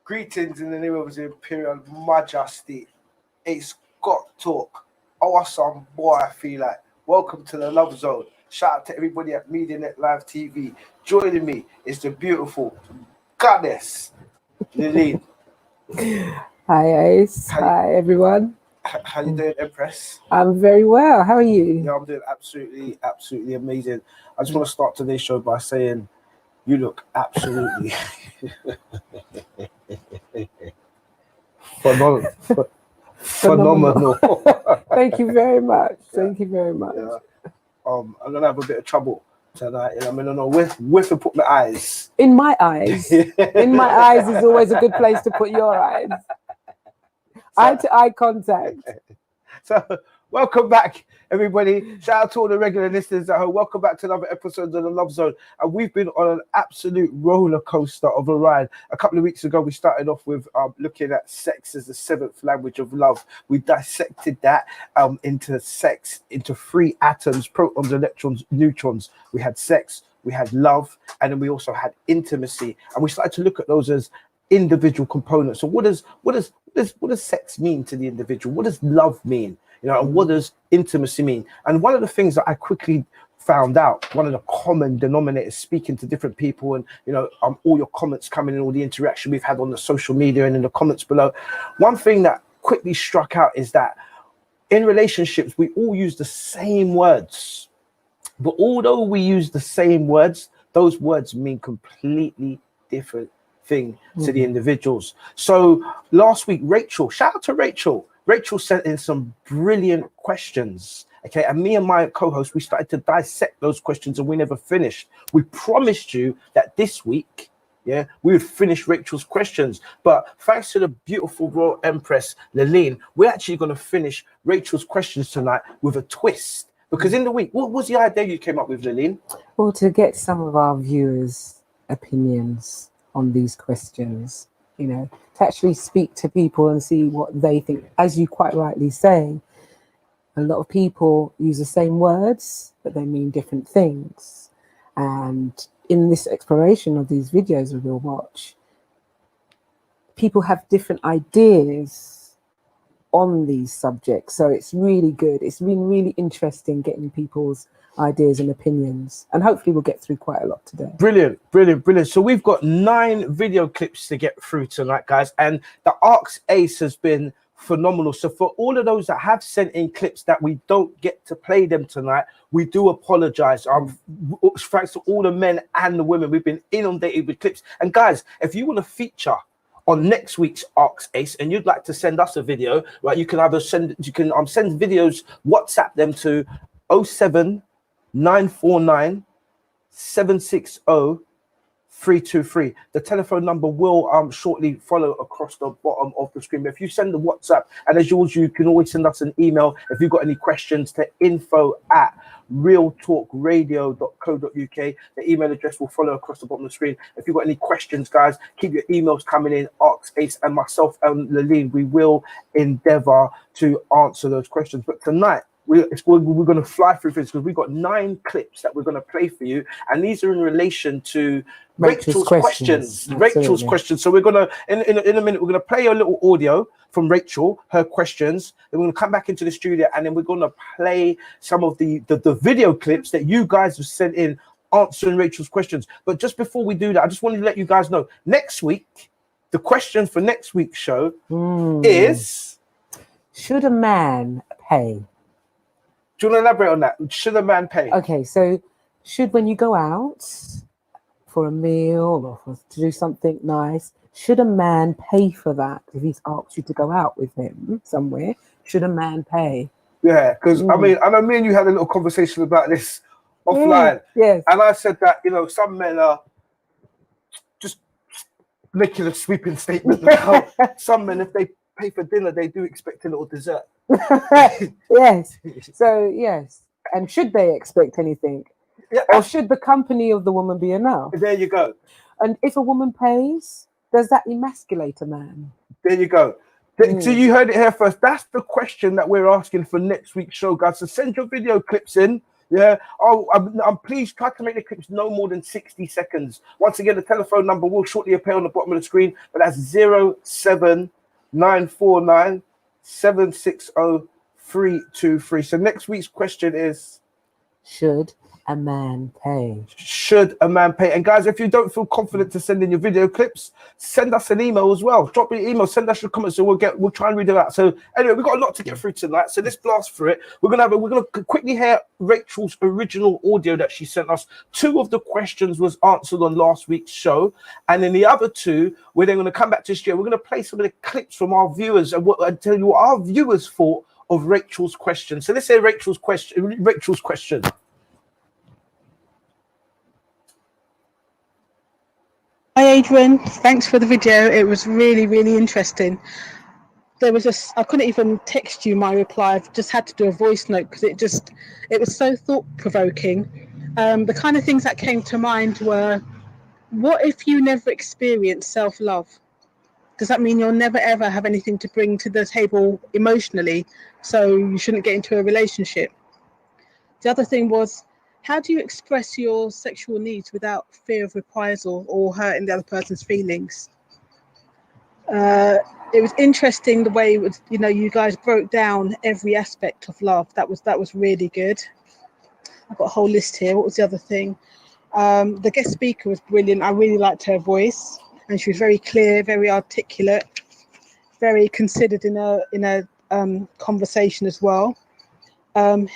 Greetings in the name of His Imperial Majesty. It's Got Talk. Awesome boy, I feel like. Welcome to the Love Zone. Shout out to everybody at MediaNet Live TV. Joining me is the beautiful goddess, Lillian. Hi, Ace. Hi, everyone. How you doing, Empress? I'm very well. How are you? Yeah, I'm doing absolutely amazing. I just want to start today's show by saying you look absolutely phenomenal. Thank you very much. Thank you very much. Yeah. I'm gonna have a bit of trouble tonight. I mean, I don't know where to put my eyes. In my eyes. In my eyes is always a good place to put your eyes. Eye to eye contact. So, welcome back, everybody. Shout out to all the regular listeners at home. Welcome back to another episode of the Love Zone. And we've been on an absolute roller coaster of a ride. A couple of weeks ago, we started off with looking at sex as the seventh language of love. We dissected that into sex, into three atoms: protons, electrons, neutrons. We had sex, we had love, and then we also had intimacy. And we started to look at those as individual components. So what does sex mean to the individual? What does love mean? You know, and what does intimacy mean? And one of the things that I quickly found out, one of the common denominators, speaking to different people, and you know, all your comments coming in, all the interaction we've had on the social media and in the comments below, one thing that quickly struck out is that in relationships we all use the same words, but although we use the same words, those words mean completely different thing to the individuals. So last week, Rachel, shout out to Rachel sent in some brilliant questions. Okay, and me and my co-host, we started to dissect those questions and we never finished. We promised you that this week, we would finish Rachel's questions, but thanks to the beautiful Royal Empress Lillian, we're actually going to finish Rachel's questions tonight with a twist. Because in the week, what was the idea you came up with, Lillian? Well, to get some of our viewers' opinions on these questions, you know, to actually speak to people and see what they think. As you quite rightly say, a lot of people use the same words, but they mean different things. And in this exploration of these videos we will watch, people have different ideas on these subjects. So it's really good. It's been really interesting getting people's ideas and opinions, and hopefully we'll get through quite a lot today. Brilliant. So we've got 9 video clips to get through tonight, guys, and the Arcs Ace has been phenomenal. So for all of those that have sent in clips that we don't get to play them tonight, we do apologize. Thanks to all the men and the women, we've been inundated with clips. And guys, if you want to feature on next week's Arcs Ace and you'd like to send us a video, right, you can either send videos, WhatsApp them to 07949 760 323. The telephone number will shortly follow across the bottom of the screen. But if you send the WhatsApp, and as usual, you can always send us an email if you've got any questions to info@realtalkradio.co.uk. The email address will follow across the bottom of the screen. If you've got any questions, guys, keep your emails coming in. Arcs Ace and myself and Lillian, we will endeavor to answer those questions. But tonight, we're going to fly through this because we've got 9 clips that we're going to play for you, and these are in relation to Rachel's questions. Rachel's questions. So we're going to, in a minute, we're going to play a little audio from Rachel, her questions. Then we're going to come back into the studio, and then we're going to play some of the video clips that you guys have sent in answering Rachel's questions. But just before we do that, I just wanted to let you guys know, next week, the question for next week's show is... Should a man pay? Do you want to elaborate on that? Should a man pay? Okay, so when you go out for a meal or to do something nice, should a man pay for that? If he's asked you to go out with him somewhere, should a man pay? Yeah, because I mean, I know me and you had a little conversation about this offline. Yes. And I said that, you know, some men are just making a sweeping statement. How some men, if they pay for dinner, they do expect a little dessert. Yes. So, yes. And should they expect anything? Yeah, Or should the company of the woman be enough? there you go. And if a woman pays, does that emasculate a man? There you go. So you heard it here first. That's the question that we're asking for next week's show, guys. So send your video clips in. Yeah. Oh, I'm please try to make the clips no more than 60 seconds. Once again, the telephone number will shortly appear on the bottom of the screen, but that's 07949 760 323. So next week's question is, Should a man pay? should a man pay? And guys, if you don't feel confident to send in your video clips, send us an email as well. Drop me an email, send us your comments, so we'll try and read it out. So anyway, we've got a lot to get through tonight, so let's blast through it. We're gonna quickly hear Rachel's original audio that she sent us. 2 of the questions was answered on last week's show, and then the other 2 we're then gonna come back to this year. We're gonna play some of the clips from our viewers and tell you what our viewers thought of Rachel's question. So let's hear Rachel's question. Hi Adrian, thanks for the video. It was really, really interesting. There was just, I couldn't even text you my reply. I've just had to do a voice note because it was so thought provoking. The kind of things that came to mind were, what if you never experience self-love? Does that mean you'll never ever have anything to bring to the table emotionally? So you shouldn't get into a relationship. The other thing was, how do you express your sexual needs without fear of reprisal or hurting the other person's feelings? It was interesting the way it was, you know, you guys broke down every aspect of love. That was really good. I've got a whole list here. What was the other thing? The guest speaker was brilliant. I really liked her voice, and she was very clear, very articulate, very considered in a conversation as well.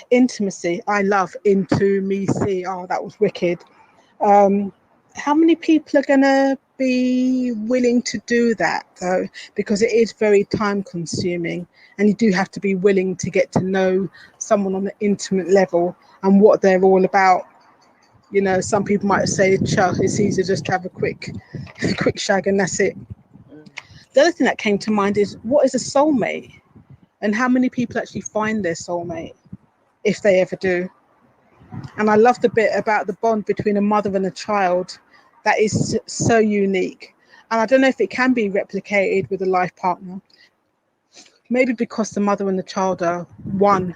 Intimacy, I love intimacy. Oh, that was wicked. How many people are gonna be willing to do that though? Because it is very time consuming, and you do have to be willing to get to know someone on an intimate level and what they're all about. You know, some people might say, "Chuh, it's easy just to have a quick shag and that's it." The other thing that came to mind is, what is a soulmate, and how many people actually find their soulmate, if they ever do? And I love the bit about the bond between a mother and a child. That is so unique, and I don't know if it can be replicated with a life partner, maybe because the mother and the child are one.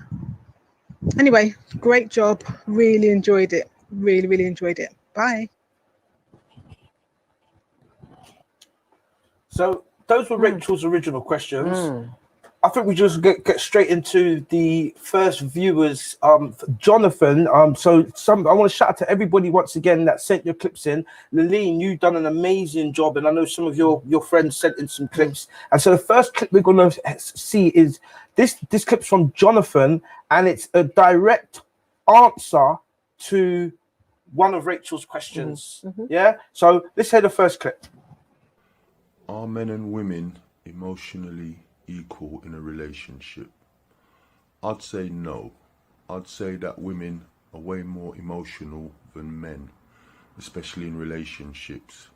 Anyway, great job, really enjoyed it, really enjoyed it. Bye. So those were Rachel's original questions. I think we just get straight into the first viewers. Jonathan. I want to shout out to everybody once again that sent your clips in. Laline, you've done an amazing job, and I know some of your friends sent in some clips. And so the first clip we're going to see is this clip's from Jonathan, and it's a direct answer to one of Rachel's questions. Yeah. So let's hear the first clip. Are men and women emotionally equal in a relationship? I'd say no. I'd say that women are way more emotional than men, especially in relationships.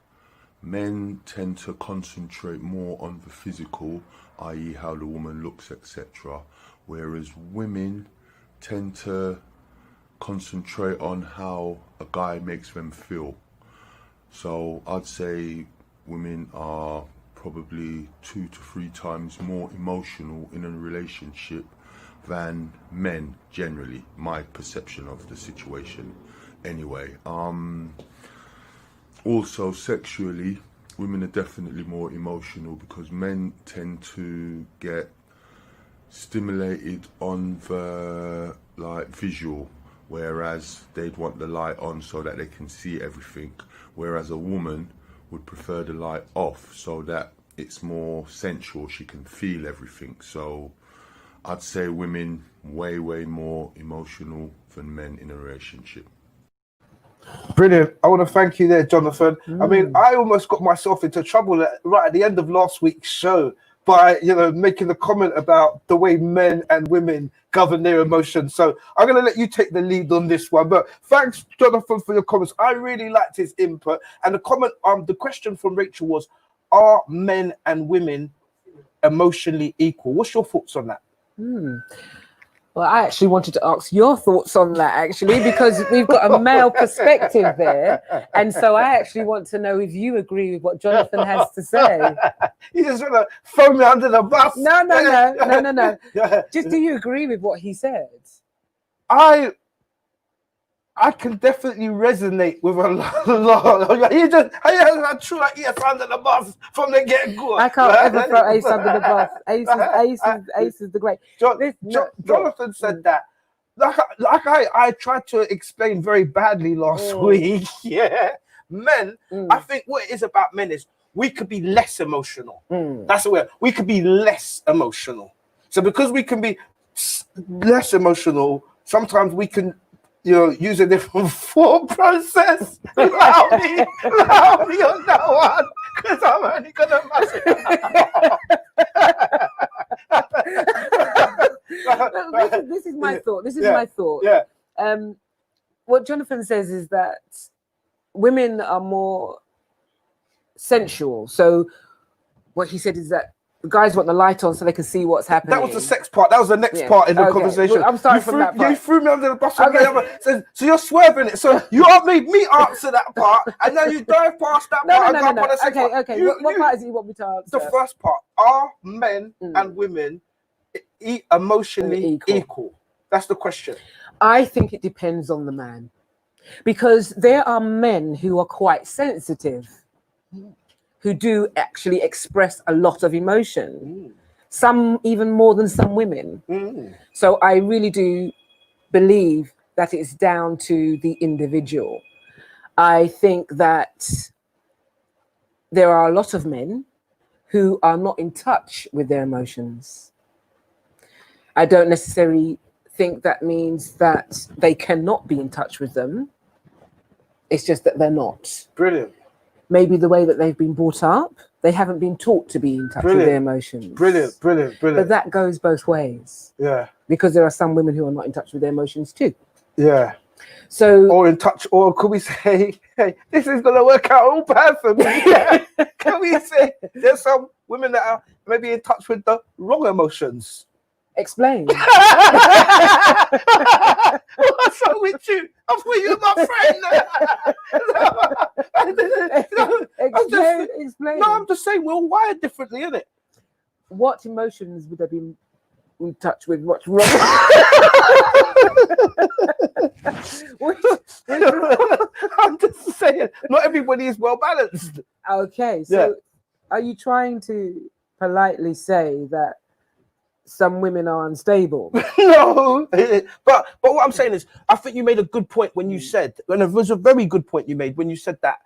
Men tend to concentrate more on the physical, i.e. how the woman looks, etc., whereas women tend to concentrate on how a guy makes them feel. So I'd say women are probably 2 to 3 times more emotional in a relationship than men generally, my perception of the situation anyway. Also sexually, women are definitely more emotional because men tend to get stimulated on the visual, whereas they'd want the light on so that they can see everything, whereas a woman would prefer the light off so that it's more sensual, she can feel everything. So I'd say women way more emotional than men in a relationship. Brilliant. I want to thank you there, Jonathan. I mean, I almost got myself into trouble right at the end of last week's show by making a comment about the way men and women govern their emotions. So I'm going to let you take the lead on this one. But thanks, Jonathan, for your comments. I really liked his input. And the question from Rachel was, are men and women emotionally equal? What's your thoughts on that? Well, I actually wanted to ask your thoughts on that, actually, because we've got a male perspective there. And so I actually want to know if you agree with what Jonathan has to say. You just want to throw me under the bus? No. Just do you agree with what he said? I can definitely resonate with a lot. He just threw like yes under the bus from the get-go. I can't ever throw Ace under the bus. Ace is the great. Jonathan said that. Like I tried to explain very badly last week. Yeah, men. I think what it is about men is we could be less emotional. That's the way. We could be less emotional. So because we can be less emotional, sometimes we can, use a different thought process. Allow me on that one, because I'm only gonna mess it up. This is my thought. My thought. Yeah. What Jonathan says is that women are more sensual. So what he said is that the guys want the light on so they can see what's happening. That was the sex part. That was the next part in the conversation. Well, I'm starting from that part. You threw me under the bus on the other. So you're swerving it. So you made me answer that part, and then you dive past that part. No. Okay. What part is it you want me to answer? The first part. Are men and women emotionally equal? That's the question. I think it depends on the man, because there are men who are quite sensitive, who do actually express a lot of emotion, some even more than some women. So I really do believe that it's down to the individual. I think that there are a lot of men who are not in touch with their emotions. I don't necessarily think that means that they cannot be in touch with them. It's just that they're not. Brilliant. Maybe the way that they've been brought up, they haven't been taught to be in touch with their emotions. Brilliant. But that goes both ways. Yeah. Because there are some women who are not in touch with their emotions too. Yeah. So, or in touch, or could we say, hey, this is going to work out all bad for me? Yeah. Can we say there's some women that are maybe in touch with the wrong emotions? Explain. What's wrong with you? I thought you were my friend. Explain. No, I'm just saying we're all wired differently, isn't it? What emotions would they be in touch with? What's wrong? I'm just saying, not everybody is well balanced. Okay, so are you trying to politely say that some women are unstable? No, but what I'm saying is, I think you made a good point when you said, and it was a very good point you made when you said that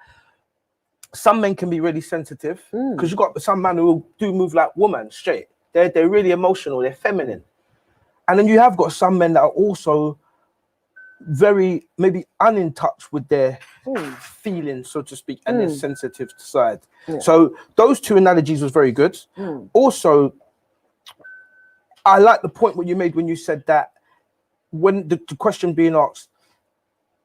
some men can be really sensitive, because you got some men who do move like women straight. They're really emotional, they're feminine, and then you have got some men that are also very maybe unin touch with their feelings, so to speak, and their sensitive side. So those two analogies was very good. Also, I like the point what you made when you said that when the question being asked,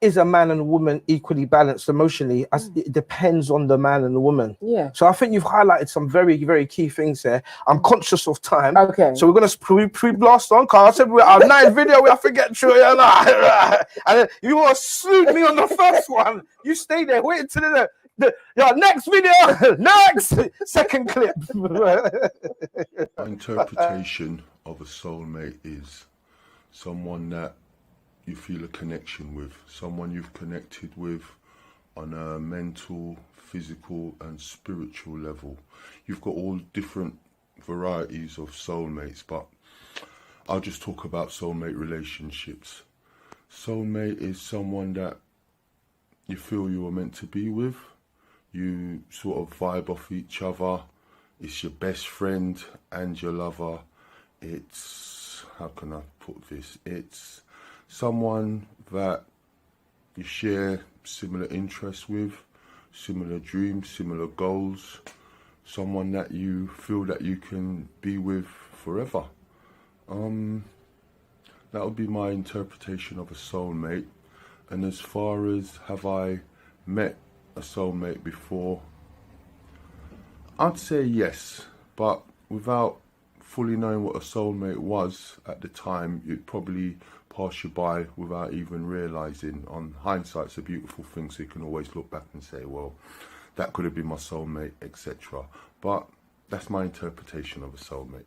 is a man and a woman equally balanced emotionally? It depends on the man and the woman. Yeah. So I think you've highlighted some very, very key things there. I'm conscious of time. Okay. So we're going to pre-blast on, because I said our ninth video, we have to get through it. And you want to salute me on the first one. You stay there, wait until the next video, next second clip. My interpretation of a soulmate is someone that you feel a connection with, someone you've connected with on a mental, physical and spiritual level. You've got all different varieties of soulmates, but I'll just talk about soulmate relationships. Soulmate is someone that you feel you are meant to be with. You sort of vibe off each other. It's your best friend and your lover. It's, how can I put this? It's someone that you share similar interests with, similar dreams, similar goals, someone that you feel that you can be with forever. That would be my interpretation of a soulmate. And as far as have I met a soulmate before, I'd say yes, but without fully knowing what a soulmate was at the time, you'd probably pass you by without even realising. On hindsight's a beautiful thing, so you can always look back and say, well, that could have been my soulmate, etc. But that's my interpretation of a soulmate.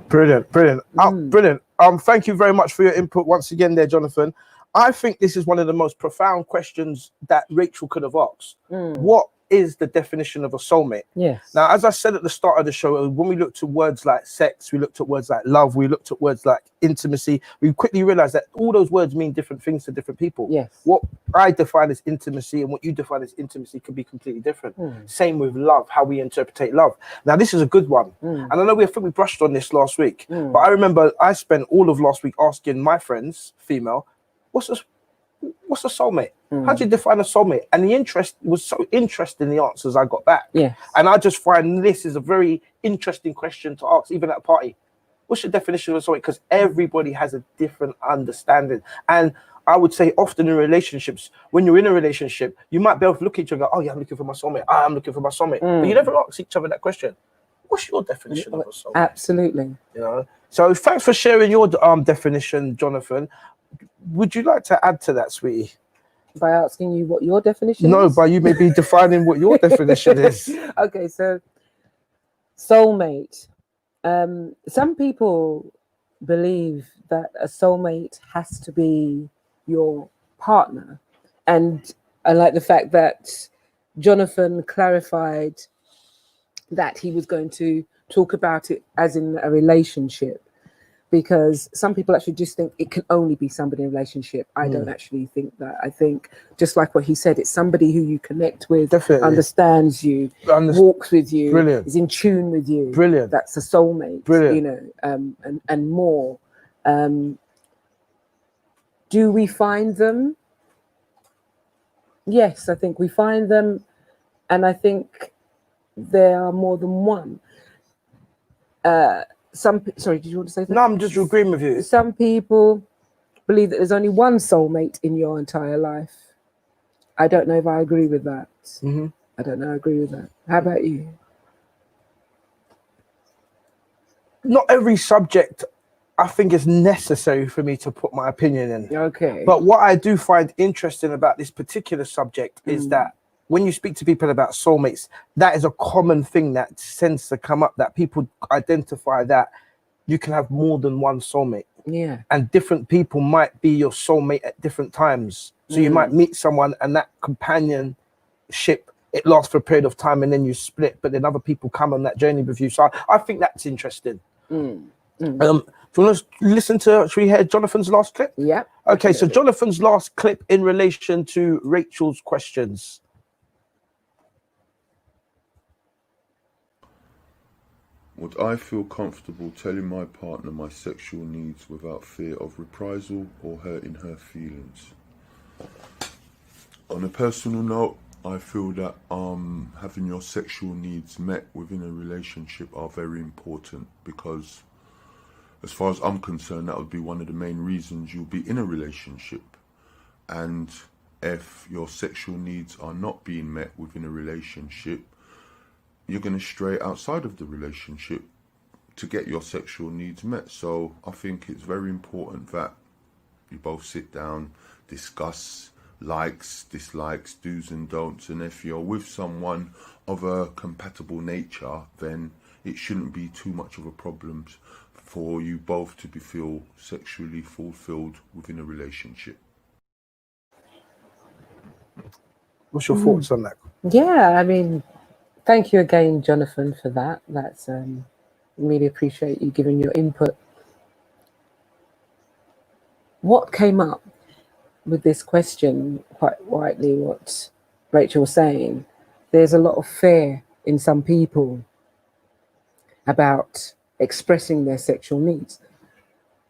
Brilliant. Brilliant. Thank you very much for your input once again there, Jonathan. I think this is one of the most profound questions that Rachel could have asked. What is the definition of a soulmate? Yes. Now, as I said at the start of the show, when we looked at words like sex, we looked at words like love, we looked at words like intimacy, we quickly realized that all those words mean different things to different people. Yes. What I define as intimacy and what you define as intimacy could be completely different. Same with love, how we interpret love. Now, this is a good one. And I know I think we brushed on this last week, but I remember I spent all of last week asking my friends, female, what's a soulmate? How do you define a soulmate? And the interest was so interesting, the answers I got back. Yeah. And I just find this is a very interesting question to ask, even at a party. What's the definition of a soulmate? Because everybody has a different understanding. And I would say often in relationships, when you're in a relationship, you might be able to look at each other and go, oh yeah, I'm looking for my soulmate. I'm looking for my soulmate. But you never ask each other that question. What's your definition of a soulmate? Absolutely. You know? So thanks for sharing your definition, Jonathan. Would you like to add to that, sweetie? By asking you what your definition No, is? by you maybe defining what your definition is. Okay, so soulmate. Some people believe that a soulmate has to be your partner. And I like the fact that Jonathan clarified that he was going to talk about it as in a relationship, because some people actually just think it can only be somebody in a relationship. I don't actually think that. I think, just like what he said, it's somebody who you connect with, Definitely. understands you, walks with you, Brilliant. is in tune with you. Brilliant. That's a soulmate. Brilliant. You know, and more. Do we find them? Yes, I think we find them, and I think there are more than one. Sorry, did you want to say that? No, I'm just agreeing with you. Some people believe that there's only one soulmate in your entire life. I don't know if I agree with that. I don't know I agree with that. How about you? Not every subject I think is necessary for me to put my opinion in. Okay. But what I do find interesting about this particular subject is that when you speak to people about soulmates, that is a common thing that tends to come up, that people identify that you can have more than one soulmate. Yeah. And different people might be your soulmate at different times. So you might meet someone and that companionship, it lasts for a period of time and then you split, but then other people come on that journey with you. So I think that's interesting. Do you want to listen to, should we hear Jonathan's last clip? Yeah. Okay, so Jonathan's last clip in relation to Rachel's questions. Would I feel comfortable telling my partner my sexual needs without fear of reprisal or hurting her feelings? On a personal note, I feel that having your sexual needs met within a relationship are very important, because as far as I'm concerned, that would be one of the main reasons you'll be in a relationship. And if your sexual needs are not being met within a relationship, you're going to stray outside of the relationship to get your sexual needs met. So I think it's very important that you both sit down, discuss likes, dislikes, do's and don'ts. And if you're with someone of a compatible nature, then it shouldn't be too much of a problem for you both to feel sexually fulfilled within a relationship. What's your thoughts on that? Yeah, I mean, thank you again, Jonathan, for that. That's really appreciate you giving your input. What came up with this question, quite rightly, what Rachel was saying, there's a lot of fear in some people about expressing their sexual needs.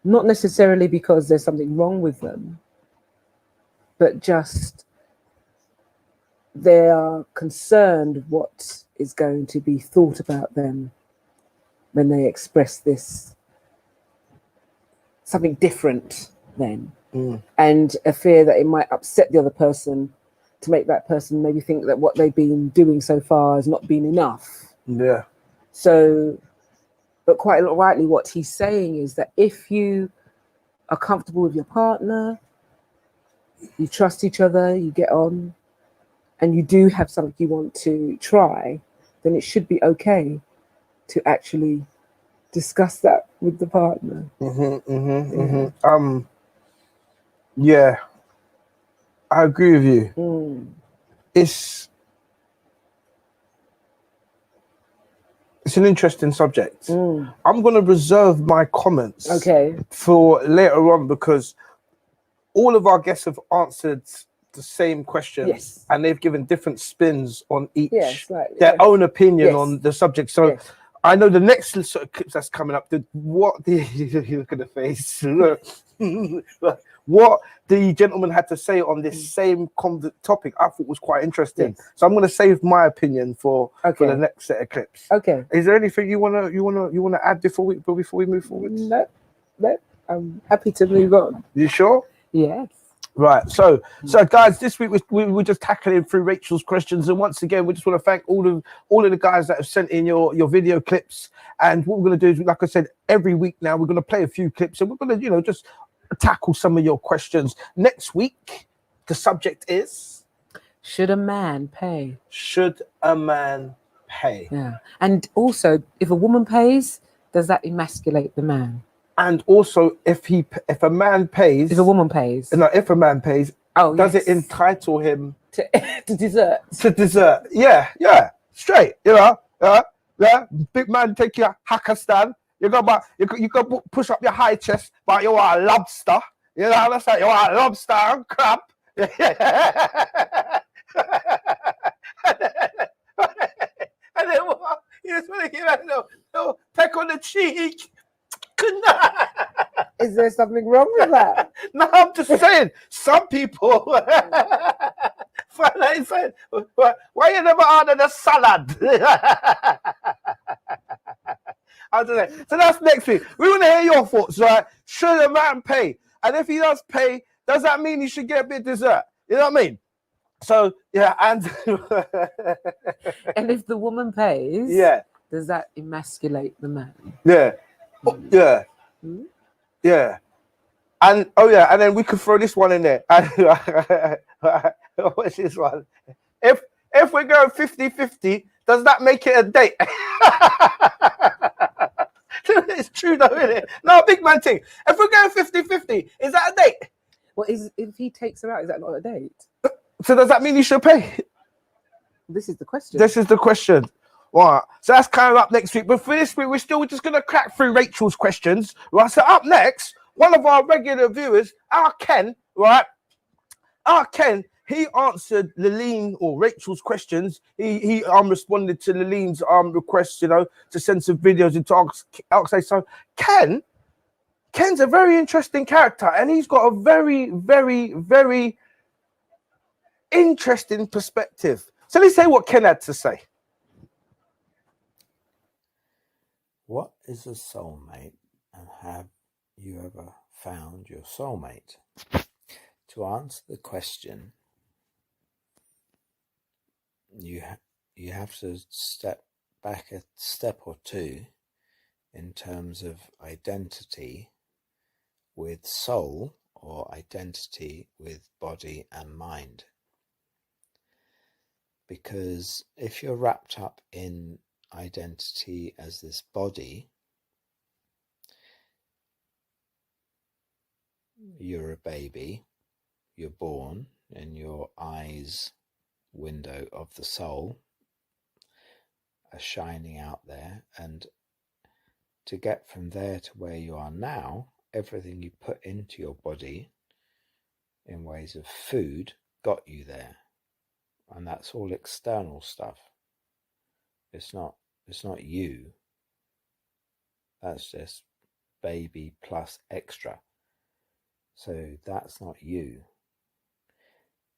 Not necessarily because there's something wrong with them, but just they are concerned what is going to be thought about them when they express this something different then, and a fear that it might upset the other person to make that person maybe think that what they've been doing so far has not been enough. Yeah. So, but quite rightly, what he's saying is that if you are comfortable with your partner, you trust each other, you get on, and you do have something you want to try, then it should be okay to actually discuss that with the partner. Yeah, I agree with you. It's an interesting subject. I'm going to reserve my comments for later on, because all of our guests have answered the same questions, and they've given different spins on each, their own opinion on the subject. So I know the next sort of clips that's coming up, look at the face. What the gentleman had to say on this same topic, I thought was quite interesting. So I'm going to save my opinion for the next set of clips. Okay. Is there anything you wanna add before we move forward? No, I'm happy to move on. You sure? Yes. Right. So guys, this week we're just tackling through Rachel's questions, and once again, we just want to thank all of the guys that have sent in your video clips. And what we're going to do is, like I said, every week now we're going to play a few clips, and we're going to just tackle some of your questions. Next week, the subject is: should a man pay? Should a man pay? Yeah. And also, if a woman pays, does that emasculate the man? And also, if a man pays, if a woman pays, no, if a man pays, does it entitle him to dessert? To dessert? Yeah, straight. Yeah. Big man, take your hacker stand. You go push up your high chest, but you are a lobster. You know, that's like you are a lobster and crab. And then what? You just want to give that little peck on the cheek. Is there something wrong with that? No, I'm just saying. Some people. Why you never order the salad? I don't know. So that's next week. We want to hear your thoughts, right? Should a man pay? And if he does pay, does that mean he should get a bit of dessert? You know what I mean? So yeah, and and if the woman pays, does that emasculate the man? Yeah. And and then we could throw this one in there. What's this one? If we're going 50-50, does that make it a date? It's true though, isn't it? No, big man thing. If we're going 50-50, is that a date? Well, if he takes her out, is that not a date? So does that mean he should pay? This is the question. Right. So that's kind of up next week. But for this week, we're just going to crack through Rachel's questions. Right. So up next, one of our regular viewers, our Ken, right? Our Ken, he answered Laleen or Rachel's questions. He responded to Laleen's request, to send some videos into Oxley. So Ken's a very interesting character, and he's got a very, very, very interesting perspective. So let's hear what Ken had to say. What is a soulmate, and have you ever found your soulmate? To answer the question, you have to step back a step or two in terms of identity with soul or identity with body and mind. Because if you're wrapped up in identity as this body, you're a baby, you're born in your eyes window of the soul are shining out there, and to get from there to where you are now, everything you put into your body in ways of food got you there, and that's all external stuff. It's not you. That's just baby plus extra. So that's not you.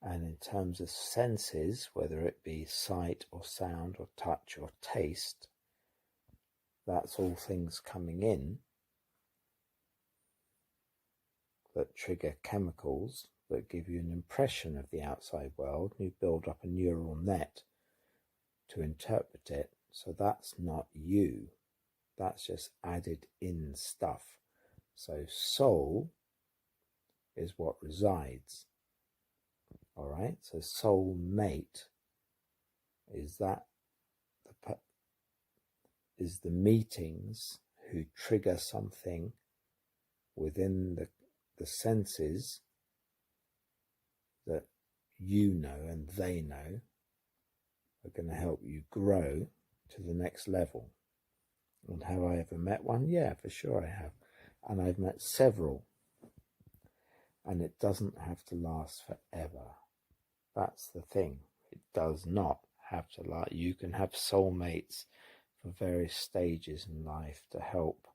And in terms of senses, whether it be sight or sound or touch or taste, that's all things coming in that trigger chemicals that give you an impression of the outside world. You build up a neural net to interpret it. So that's not you. That's just added in stuff. So soul is what resides. All right. So soul mate is that is the meetings who trigger something within the senses that you know and they know are going to help you grow to the next level. And have I ever met one? Yeah, for sure I have. And I've met several. And it doesn't have to last forever. That's the thing. It does not have to last. You can have soulmates for various stages in life to help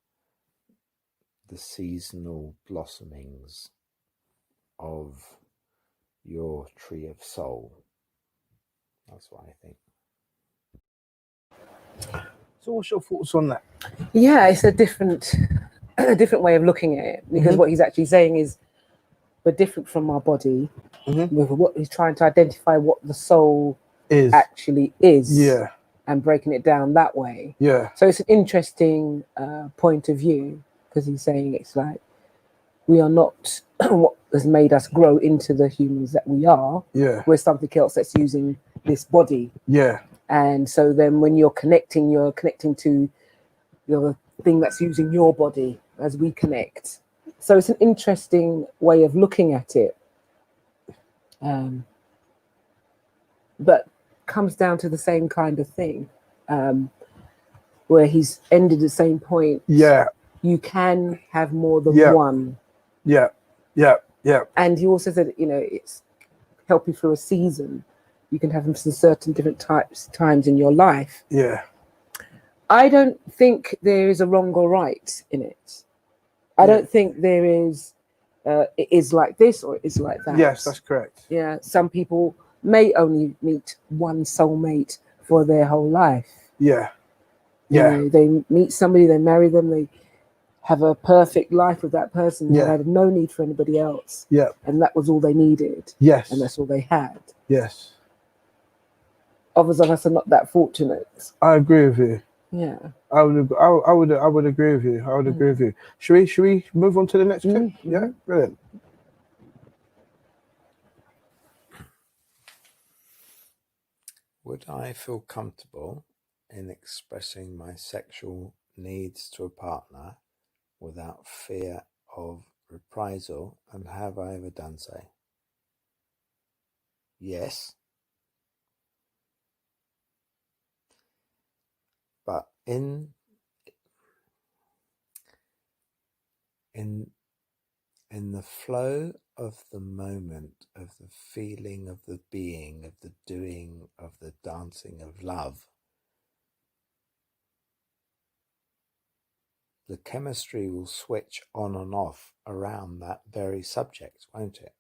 the seasonal blossomings of your tree of soul. That's what I think. So what's your thoughts on that? Yeah, it's a different way of looking at it, because what he's actually saying is we're different from our body. With what he's trying to identify what the soul actually is. Yeah. And breaking it down that way. Yeah. So it's an interesting point of view, because he's saying it's like we are not what has made us grow into the humans that we are. Yeah. We're something else that's using this body. Yeah. And so then when you're connecting to the thing that's using your body as we connect. So it's an interesting way of looking at it. But comes down to the same kind of thing, where he's ended the same point. Yeah. You can have more than one. Yeah. Yeah. Yeah. And he also said, it's help you through a season. You can have them for certain different times in your life. Yeah. I don't think there is a wrong or right in it. I don't think there is, it is like this or it is like that. Yes, that's correct. Yeah. Some people may only meet one soulmate for their whole life. Yeah. Yeah. They meet somebody, they marry them, they have a perfect life with that person. They had no need for anybody else. Yeah. And that was all they needed. Yes. And that's all they had. Yes. Others of us are not that fortunate. I agree with you. Yeah. I would agree with you. I would agree with you. Should we move on to the next clip? Yeah, brilliant. Would I feel comfortable in expressing my sexual needs to a partner without fear of reprisal, and have I ever done so? Yes. But in the flow of the moment, of the feeling, of the being, of the doing, of the dancing of love, the chemistry will switch on and off around that very subject, won't it?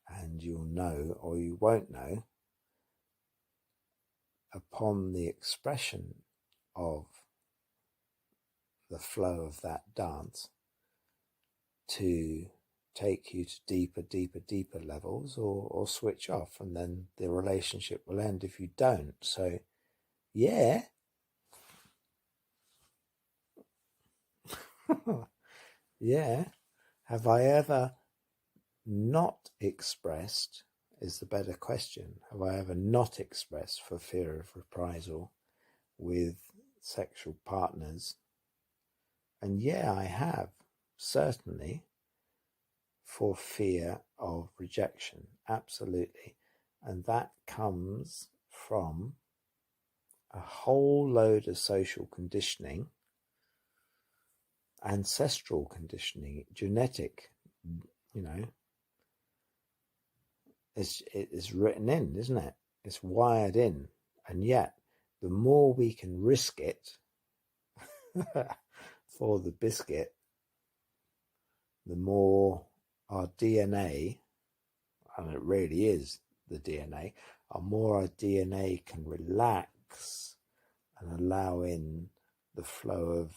And you'll know, or you won't know, upon the expression of the flow of that dance, to take you to deeper levels, or switch off, and then the relationship will end if you don't. So, yeah. Yeah. Have I ever not expressed, is the better question. Have I ever not expressed for fear of reprisal with sexual partners? And yeah, I have, certainly, for fear of rejection, absolutely. And that comes from a whole load of social conditioning, ancestral conditioning, genetic, it's written in, isn't it? It's wired in. And yet, the more we can risk it for the biscuit, the more our DNA, it really is the DNA, the more our DNA can relax and allow in the flow of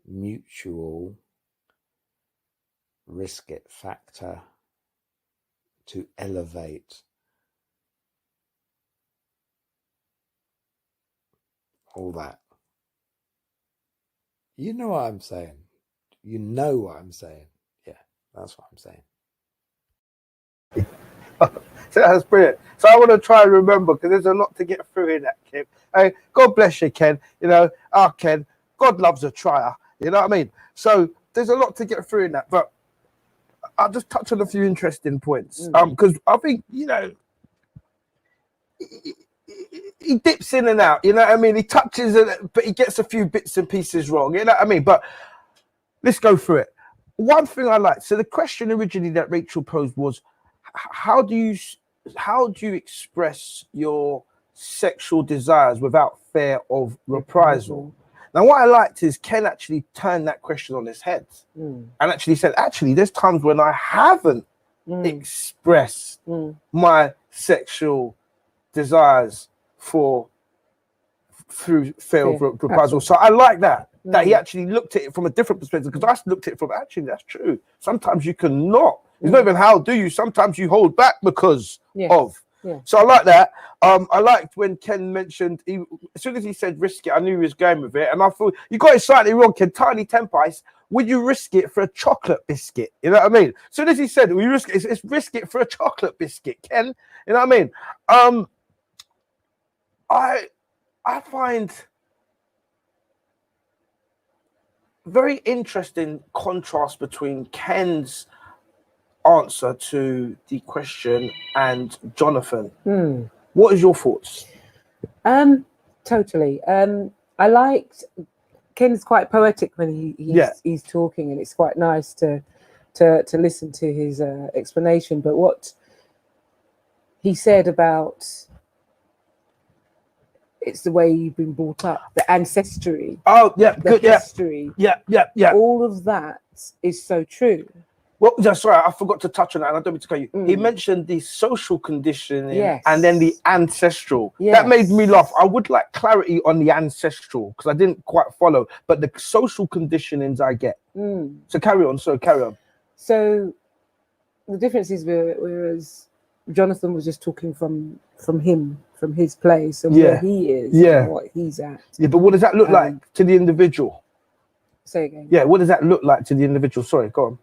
mutual risk it factor to elevate all that. You know what I'm saying. You know what I'm saying. Yeah, that's what I'm saying. So that's brilliant. So I want to try and remember, because there's a lot to get through in that, Ken. Hey, God bless you, Ken. You know, Ken, God loves a trier. You know what I mean? So there's a lot to get through in that, but I'll just touch on a few interesting points. Because I think, you know, he dips in and out. You know what I mean? He touches it, but he gets a few bits and pieces wrong. You know what I mean? But let's go through it. One thing I liked. So the question originally that Rachel posed was, how do you express your sexual desires without fear of reprisal? Now, what I liked is Ken actually turned that question on his head and actually said, actually, there's times when I haven't expressed my sexual desires through fear of reprisal. So I like that he actually looked at it from a different perspective, because I looked at it from, actually, that's true. Sometimes you cannot. It's not even how do you. Sometimes you hold back because of. Yeah. So I like that. I liked when Ken mentioned, as soon as he said risk it, I knew he was going with it. And I thought, you got it slightly wrong, Ken. Tiny temper ice. Would you risk it for a chocolate biscuit? You know what I mean? As soon as he said, will you risk it? It's risk it for a chocolate biscuit, Ken. You know what I mean? I find very interesting contrast between Ken's answer to the question and Jonathan. What is your thoughts? Totally. I liked Ken's quite poetic when he's talking, and it's quite nice to listen to his explanation. But what he said about it's the way you've been brought up, the ancestry. Oh, yeah, the history. Yeah. All of that is so true. Well, sorry, I forgot to touch on that, and I don't mean to cut you. He mentioned the social conditioning and then the ancestral. That made me laugh. I would like clarity on the ancestral, because I didn't quite follow, but the social conditionings I get. So carry on. So the difference is, whereas Jonathan was just talking from his place and where he is and what he's at. Yeah, but what does that look like to the individual? Say again. Yeah, what does that look like to the individual? Sorry, go on.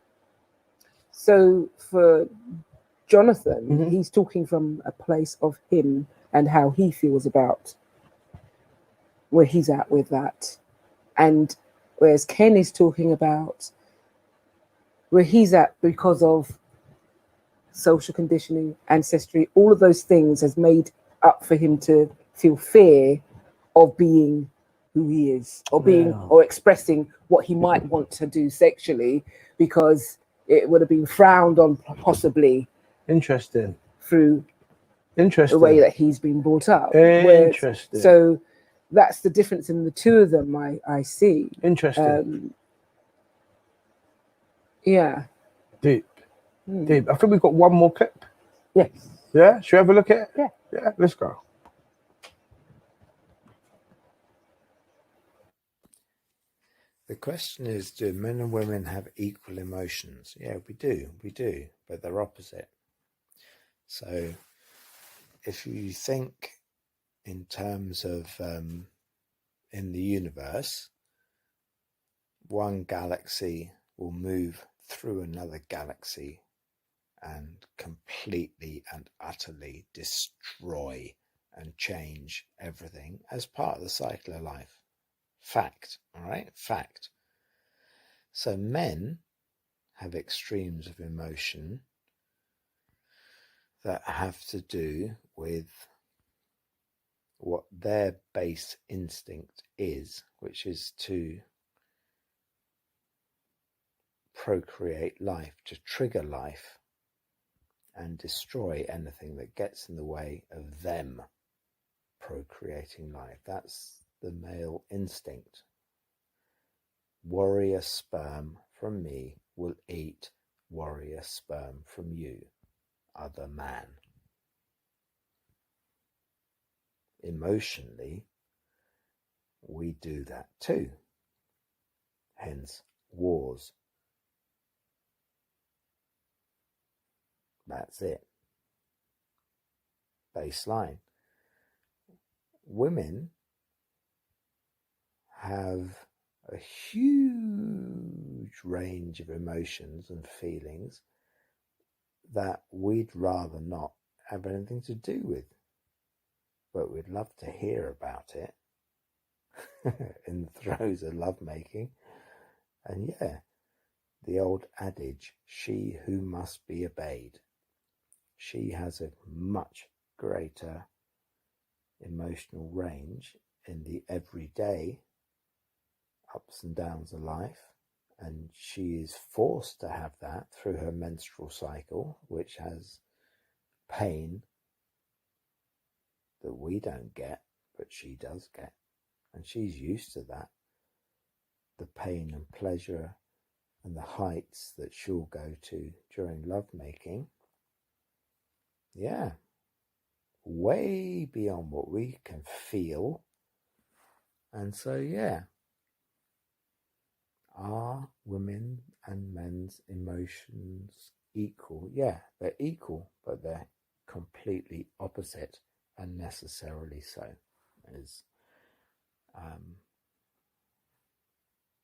So for Jonathan, he's talking from a place of him and how he feels about where he's at with that. And whereas Ken is talking about where he's at because of social conditioning, ancestry, all of those things has made up for him to feel fear of being who he is, or being or expressing what he might want to do sexually, because it would have been frowned on, possibly. Interesting. Through the way that he's been brought up. Interesting. So that's the difference in the two of them. I see. Interesting. Yeah. Deep. I think we've got one more clip. Yes. Yeah. Should we have a look at it? Yeah. Yeah. Let's go. The question is, do men and women have equal emotions? Yeah, we do, but they're opposite. So if you think in terms of in the universe, one galaxy will move through another galaxy and completely and utterly destroy and change everything as part of the cycle of life. Fact, all right? Fact. So men have extremes of emotion that have to do with what their base instinct is, which is to procreate life, to trigger life and destroy anything that gets in the way of them procreating life. That's the male instinct. Warrior sperm from me will eat warrior sperm from you, other man. Emotionally, we do that too. Hence, wars. That's it. Baseline. Women have a huge range of emotions and feelings that we'd rather not have anything to do with, but we'd love to hear about it in the throes of lovemaking. And yeah, the old adage, she who must be obeyed. She has a much greater emotional range in the everyday ups and downs of life, and she is forced to have that through her menstrual cycle, which has pain that we don't get, but she does get, and she's used to that. The pain and pleasure and the heights that she'll go to during lovemaking, yeah, way beyond what we can feel. And so, yeah, are women and men's emotions equal? Yeah, they're equal, but they're completely opposite, and necessarily so,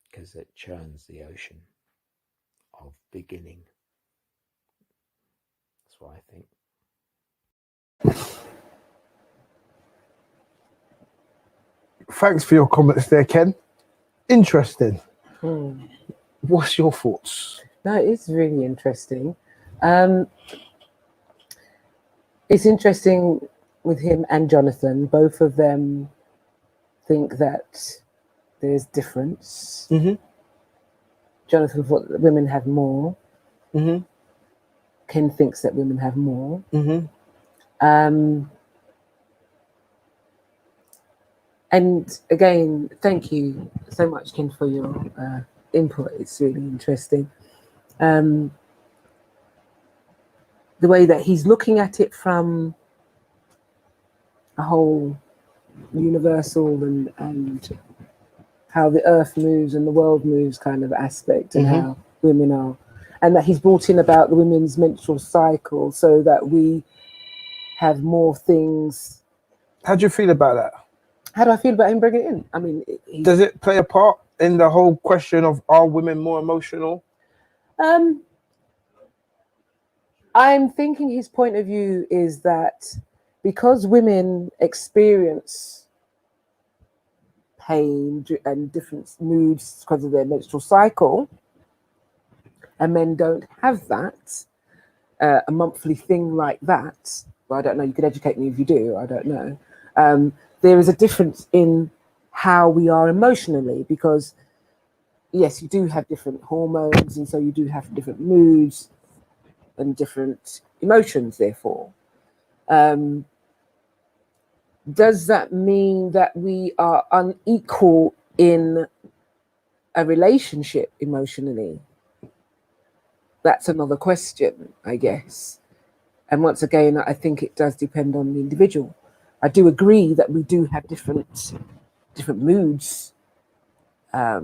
because it churns the ocean of beginning. That's what I think. Thanks for your comments there, Ken. Interesting. Hmm. What's your thoughts? No, it's really interesting. It's interesting with him and Jonathan. Both of them think that there's difference. Mm-hmm. Jonathan thought that women have more. Mm-hmm. Ken thinks that women have more. Mm-hmm. And again, thank you so much, Ken, for your input. It's really interesting. The way that he's looking at it from a whole universal and how the earth moves and the world moves kind of aspect, and how women are, and that he's brought in about the women's menstrual cycle so that we have more things. How do you feel about that? How do I feel about him bringing it in? I mean, does it play a part in the whole question of are women more emotional? I'm thinking his point of view is that because women experience pain and different moods because of their menstrual cycle, and men don't have that, a monthly thing like that. Well, I don't know, you could educate me if you do, I don't know. There is a difference in how we are emotionally, because yes, you do have different hormones, and so you do have different moods and different emotions, therefore. Does that mean that we are unequal in a relationship emotionally? That's another question, I guess. And once again, I think it does depend on the individual. I do agree that we do have different moods, but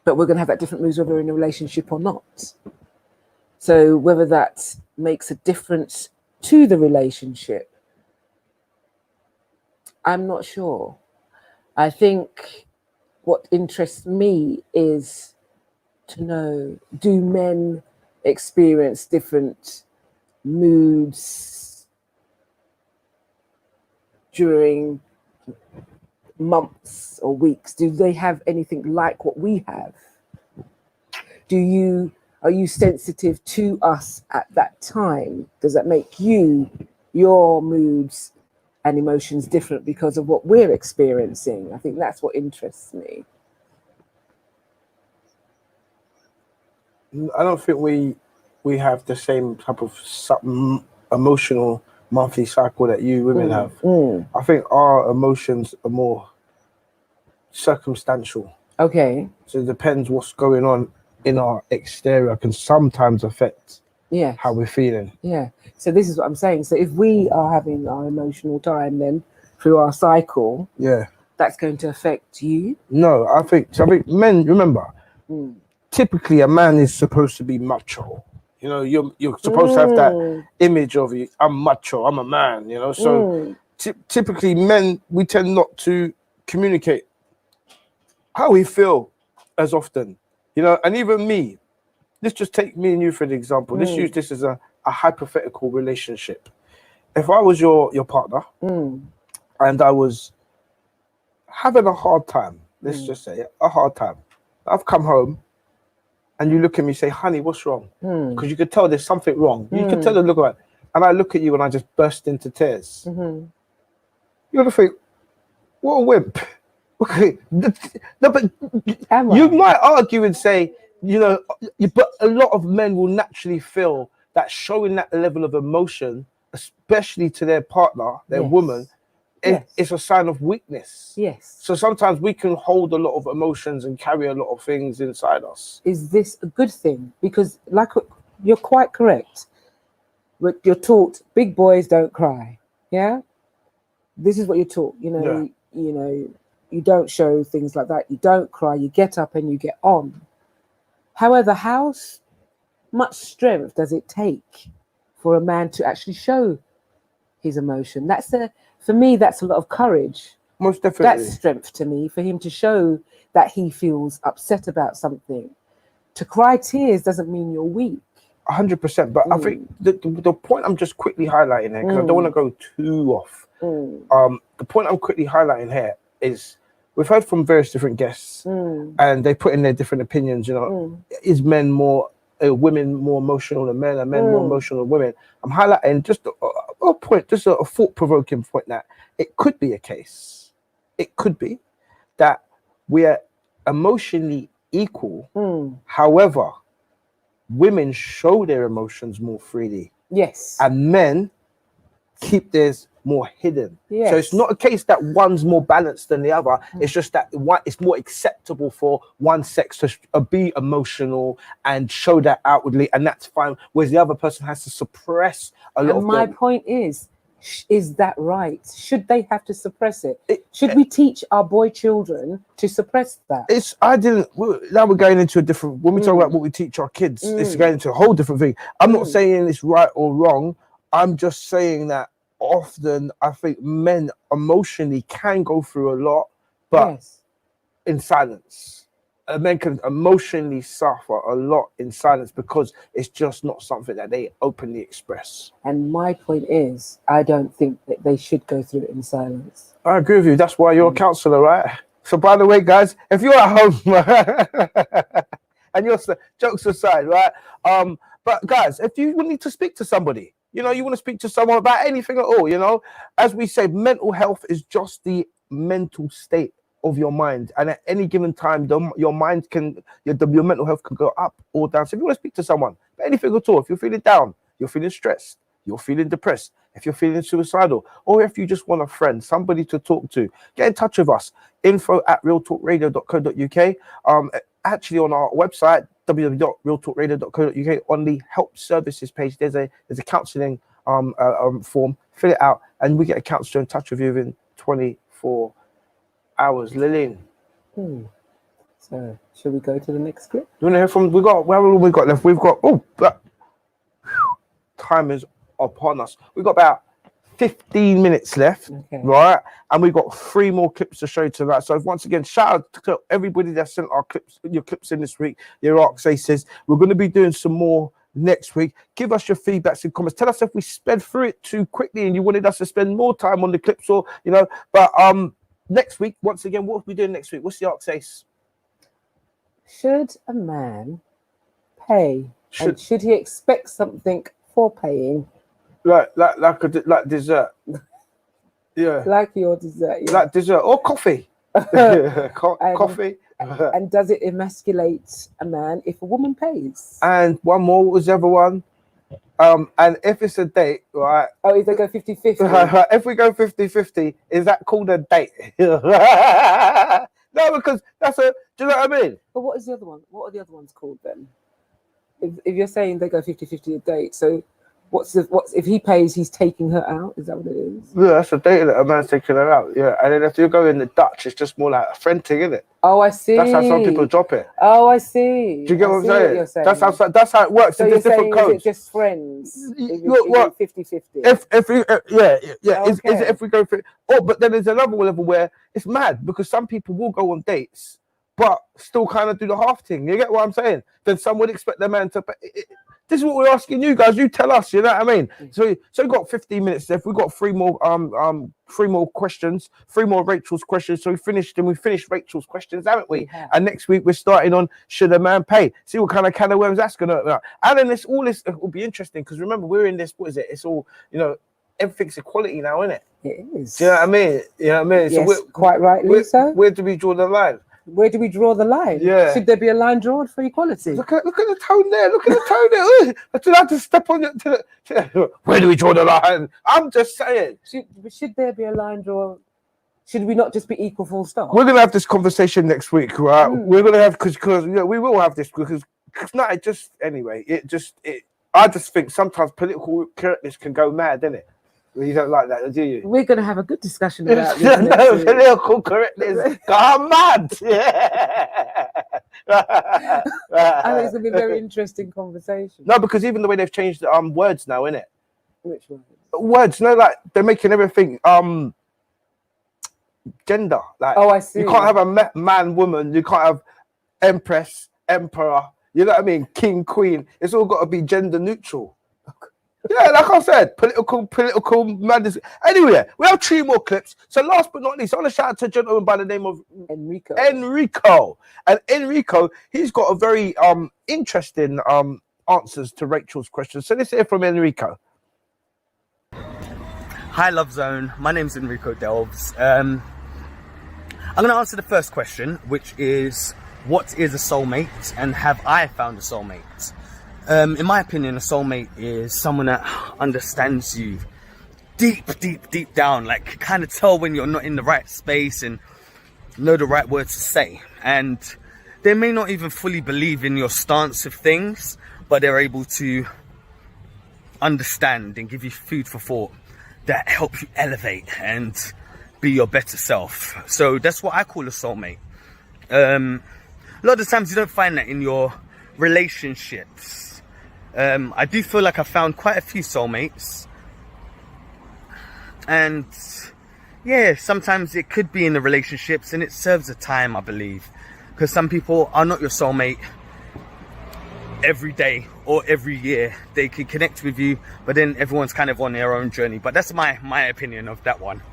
we're going to have that different moods whether we're in a relationship or not. So whether that makes a difference to the relationship, I'm not sure. I think what interests me is to know, do men experience different moods during months or weeks? Do they have anything like what we have? Are you sensitive to us at that time? Does that make your moods and emotions different because of what we're experiencing? I think that's what interests me. I don't think we have the same type of emotional monthly cycle that you women have. I think our emotions are more circumstantial. Okay. So it depends what's going on in our exterior can sometimes affect Yeah. how we're feeling. Yeah. So this is what I'm saying. So if we are having our emotional time then through our cycle, Yeah. that's going to affect you. No, I think men, remember, Mm. typically a man is supposed to be macho. You know, you're supposed to have that image of you. I'm macho. I'm a man. You know, so typically men, we tend not to communicate how we feel as often. You know, and even me. Let's just take me and you for an example. Let's use this as a hypothetical relationship. If I was your partner and I was having a hard time, let's just say a hard time. I've come home and you look at me and say, honey, what's wrong? Because you could tell there's something wrong. You could tell the look at it. And I look at you and I just burst into tears. You're going to think, what a wimp. Okay. No, but you might argue and say, you know, but a lot of men will naturally feel that showing that level of emotion, especially to their partner, their woman, it's a sign of weakness. Yes. So sometimes we can hold a lot of emotions and carry a lot of things inside us. Is this a good thing? Because like you're quite correct. But you're taught big boys don't cry. Yeah. This is what you're taught. You know, you don't show things like that. You don't cry. You get up and you get on. However, how much strength does it take for a man to actually show his emotion? For me, that's a lot of courage. Most definitely. That's strength to me, for him to show that he feels upset about something. To cry tears doesn't mean you're weak. 100%. But I think the point I'm just quickly highlighting here, because I don't want to go too off. The point I'm quickly highlighting here is we've heard from various different guests and they put in their different opinions. You know, is women more emotional than men, and men more emotional than women? I'm highlighting just a point, just a thought-provoking point, that it could be a case. It could be that we're emotionally equal. However, women show their emotions more freely. Yes. And men keep theirs more hidden. Yes. So it's not a case that one's more balanced than the other. It's just that it's more acceptable for one sex to be emotional and show that outwardly, and that's fine. Whereas the other person has to suppress a lot. And my point is that right? Should they have to suppress it? Should we teach our boy children to suppress that? Now we're going into a different, when we talk about what we teach our kids, it's going into a whole different thing. I'm not saying it's right or wrong. I'm just saying that often I think men emotionally can go through a lot, but in silence. Men can emotionally suffer a lot in silence because it's just not something that they openly express. And my point is, I don't think that they should go through it in silence. I agree with you. That's why you're a counselor, right? So by the way, guys, if you're at home and you're, jokes aside, right? But guys, if you need to speak to somebody, you know, you want to speak to someone about anything at all, you know, as we say, mental health is just the mental state of your mind, and at any given time your mind can, your mental health can go up or down. So if you want to speak to someone about anything at all, if you're feeling down, you're feeling stressed, you're feeling depressed, if you're feeling suicidal, or if you just want a friend, somebody to talk to, get in touch with us. info@realtalkradio.co.uk. Actually on our website www.realtalkradio.co.uk, on the help services page there's a counseling form. Fill it out and we get a counsellor in touch with you within 24 hours. Lillian. So should we go to the next clip? You want to hear from, how long we got left? We've got, time is upon us. We've got about 15 minutes left, right? And we've got 3 more clips to show you tonight. So once again, shout out to everybody that sent your clips in this week, your Arcs Aces. We're going to be doing some more next week. Give us your feedbacks and comments. Tell us if we sped through it too quickly and you wanted us to spend more time on the clips, or, you know, but next week, once again, what are we doing next week? What's the Arcs Ace? Should a man pay, and should he expect something for paying? Like dessert. Yeah. Like your dessert. Yeah. Like dessert or coffee. Coffee. And does it emasculate a man if a woman pays? And one more, what was the other one? And if it's a date, right? Oh, if they go 50-50. If we go 50-50, is that called a date? No, because Do you know what I mean? But what is the other one? What are the other ones called then? If you're saying they go 50-50 a date, so what's if he pays, he's taking her out? Is that what it is? Yeah, that's a date that a man's taking her out. Yeah, and then if you go in the Dutch, it's just more like a friend thing, isn't it? Oh, I see. That's how some people drop it. Oh, I see. Do you get what I'm see saying? you're saying? That's how it works. So There's you're different saying, codes. is it just friends? If Look, you what? 50-50. If we is it Okay. if we go for but then there's another level where it's mad because some people will go on dates but still kind of do the half thing. You get what I'm saying? Then some would expect their man to this is what we're asking you guys. You tell us, you know what I mean? So we've got 15 minutes left. We've got three more questions, 3 more Rachel's questions. So we finished Rachel's questions, haven't we? Yeah. And next week we're starting on should a man pay? See what kind of worms that's gonna open up. And then this will be interesting because remember we're in this, what is it? It's all, you know, everything's equality now, isn't it? It is. Do you know what I mean? You know what I mean? Yes, So quite rightly so. where do we draw the line? Where do we draw the line? Yeah. Should there be a line drawn for equality? Look at the tone there. Look at the tone there. I still have to step on it. Where do we draw the line? I'm just saying. Should there be a line drawn? Should we not just be equal full stop? We're gonna have this conversation next week, right? We're gonna have because you know, we will have this because no, it just anyway. I just think sometimes political correctness can go mad, doesn't it? You don't like that, do you? We're going to have a good discussion about this. next week. Political correctness gone mad. I think it's going to be a very interesting conversation. No, because even the way they've changed words now, innit? Which one? Words, no, like they're making everything gender. Like, oh, I see. You can't have a man, woman. You can't have empress, emperor. You know what I mean? King, queen. It's all got to be gender neutral. Yeah, like I said, political madness. Anyway, we have 3 more clips. So last but not least, I want to shout out to a gentleman by the name of Enrico. And Enrico, he's got a very interesting answers to Rachel's question. So let's hear from Enrico. Hi, Love Zone. My name's Enrico Delves. I'm going to answer the first question, which is, what is a soulmate, and have I found a soulmate? In my opinion, a soulmate is someone that understands you deep down, like kind of tell when you're not in the right space and know the right words to say. And they may not even fully believe in your stance of things, but they're able to understand and give you food for thought that help you elevate and be your better self. So that's what I call a soulmate. A lot of the times you don't find that in your relationships. I do feel like I found quite a few soulmates, and yeah, sometimes it could be in the relationships, and it serves a time, I believe, because some people are not your soulmate every day or every year. They can connect with you, but then everyone's kind of on their own journey. But that's my opinion of that one.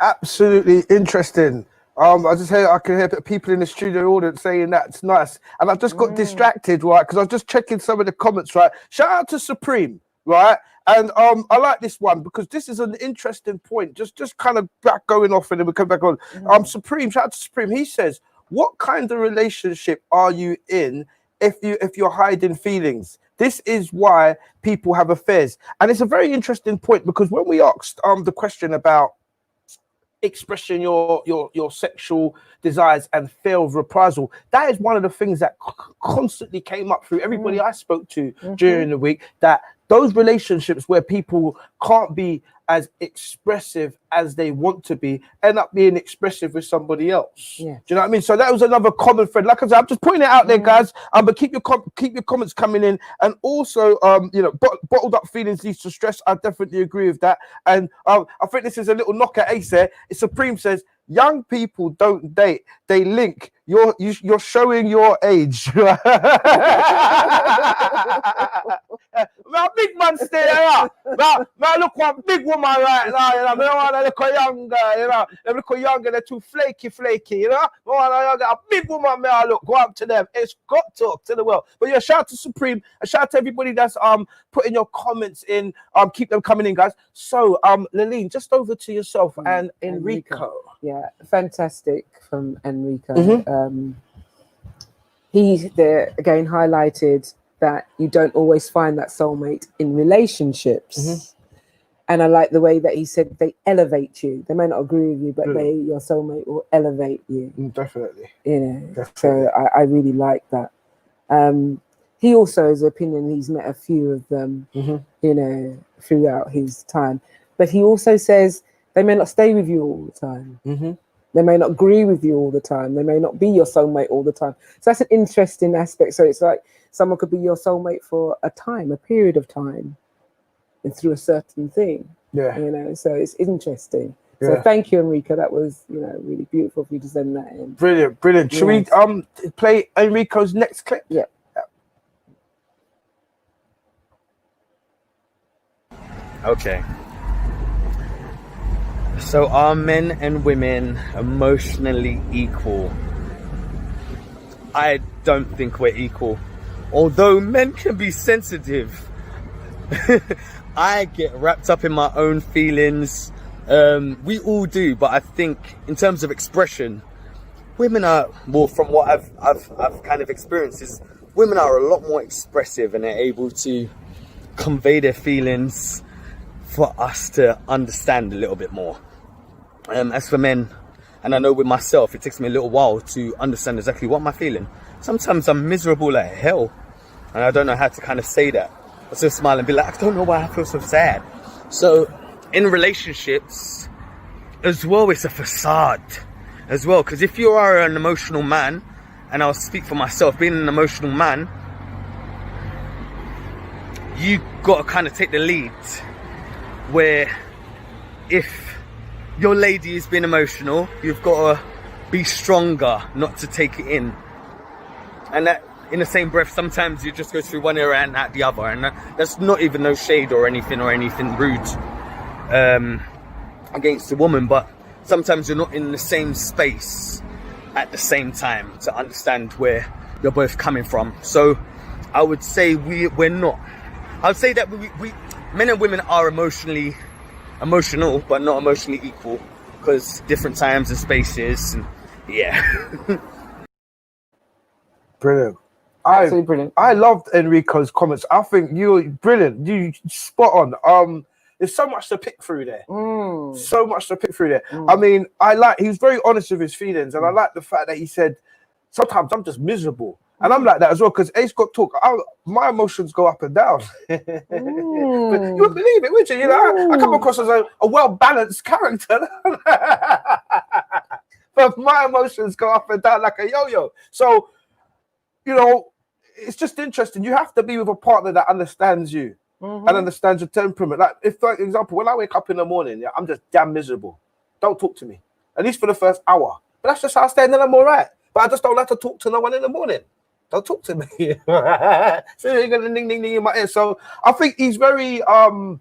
Absolutely interesting. I can hear people in the studio audience saying that's nice, and I've just got distracted, right? Because I was just checking some of the comments, right? Shout out to Supreme, right? And I like this one because this is an interesting point. Just kind of back going off, and then we come back on. Supreme, shout out to Supreme. He says, "What kind of relationship are you in if you're hiding feelings? This is why people have affairs." And it's a very interesting point because when we asked the question about expressing your sexual desires and fear of reprisal, that is one of the things that constantly came up through everybody I spoke to during the week, that those relationships where people can't be as expressive as they want to be end up being expressive with somebody else. Yeah. Do you know what I mean? So that was another common thread. Like I said, I'm just putting it out there, guys. But keep your comments coming in, and also bottled up feelings leads to stress. I definitely agree with that. And I think this is a little knock at Ace there. Supreme says, young people don't date, they link. You're showing your age. My big man stay there. Now look one big woman right now, you know. Me want a little younger, you know. Them little younger, they're too flaky, you know. Me want a big woman, me I look, go up to them. It's got to the world. But yeah, shout out to Supreme, and shout out to everybody that's putting your comments in. Keep them coming in, guys. So Laleen, just over to yourself and Enrico. Yeah, fantastic from Enrico. He there again highlighted that you don't always find that soulmate in relationships. And I like the way that he said they elevate you. They may not agree with you, but Mm. your soulmate will elevate you. Definitely. You know, Definitely. so I really like that. He also has an opinion. He's met a few of them, Mhm. you know, throughout his time. But he also says they may not stay with you all the time. Mm-hmm. They may not agree with you all the time. They may not be your soulmate all the time. So that's an interesting aspect. So it's like someone could be your soulmate for a time, a period of time, and through a certain thing. Yeah. You know, so it's interesting. So Yeah. thank you, Enrico. That was, you know, really beautiful for you to send that in. Brilliant, brilliant. Should Yes. we play Enrico's next clip? Yeah. Okay. So are men and women emotionally equal? I don't think we're equal. Although men can be sensitive. I get wrapped up in my own feelings. We all do, but I think in terms of expression, women are, well, from what I've kind of experienced, is women are a lot more expressive and are able to convey their feelings for us to understand a little bit more. As for men, and I know with myself, it takes me a little while to understand exactly what I'm feeling. Sometimes I'm miserable like hell, and I don't know how to kind of say that. I just smile and be like, I don't know why I feel so sad. So in relationships as well, it's a facade as well. Because if you are an emotional man, and I'll speak for myself, being an emotional man, you got to kind of take the lead. Where if your lady is being emotional, you've got to be stronger not to take it in. And that, in the same breath, sometimes you just go through one ear and out the other, and that's not even no shade or anything rude against the woman, but sometimes you're not in the same space at the same time to understand where you're both coming from. So I would say we're not. I would say that we men and women are emotional, but not emotionally equal, because different times and spaces, and yeah. Brilliant. Absolutely brilliant. I loved Enrico's comments. I think you're brilliant. You spot on. There's so much to pick through there. So much to pick through there. I mean, he was very honest with his feelings, and I like the fact that he said, sometimes I'm just miserable. And I'm like that as well, because Ace got talk. My emotions go up and down. But you wouldn't believe it, would you? You know, I come across as a well-balanced character. But my emotions go up and down like a yo-yo. So, you know, it's just interesting. You have to be with a partner that understands you and understands your temperament. Like, if, for example, when I wake up in the morning, I'm just damn miserable. Don't talk to me, at least for the first hour. But that's just how I stay, and then I'm all right. But I just don't like to talk to no one in the morning. Don't talk to me. So you're gonna ding ding ding in my ear. So I think he's very I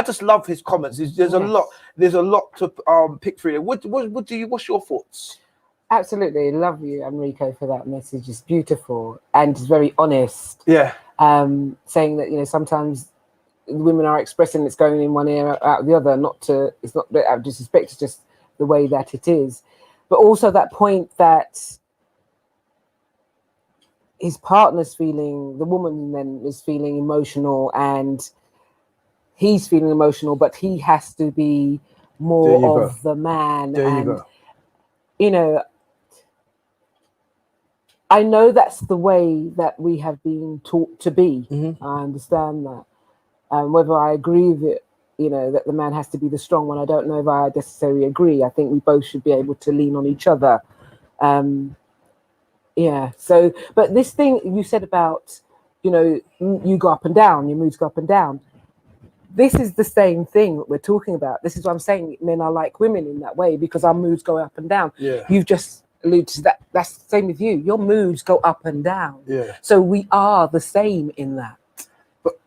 just love his comments. There's a lot to pick through there. What's your thoughts? Absolutely. Love you, Enrico, for that message. It's beautiful and it's very honest. Yeah. Saying that, you know, sometimes women are expressing it's going in one ear out of the other, it's not out of disrespect, it's just the way that it is. But also that point that his partner's feeling, the woman then is feeling emotional and he's feeling emotional, but he has to be more of the man. You know, I know that's the way that we have been taught to be. I understand that. Whether I agree with it, you know, that the man has to be the strong one, I don't know if I necessarily agree. I think we both should be able to lean on each other. Yeah. So, but this thing you said about, you know, you go up and down, your moods go up and down. This is the same thing that we're talking about. This is what I'm saying. Men are like women in that way because our moods go up and down. Yeah. You've just alluded to that. That's the same with you. Your moods go up and down. Yeah. So we are the same in that.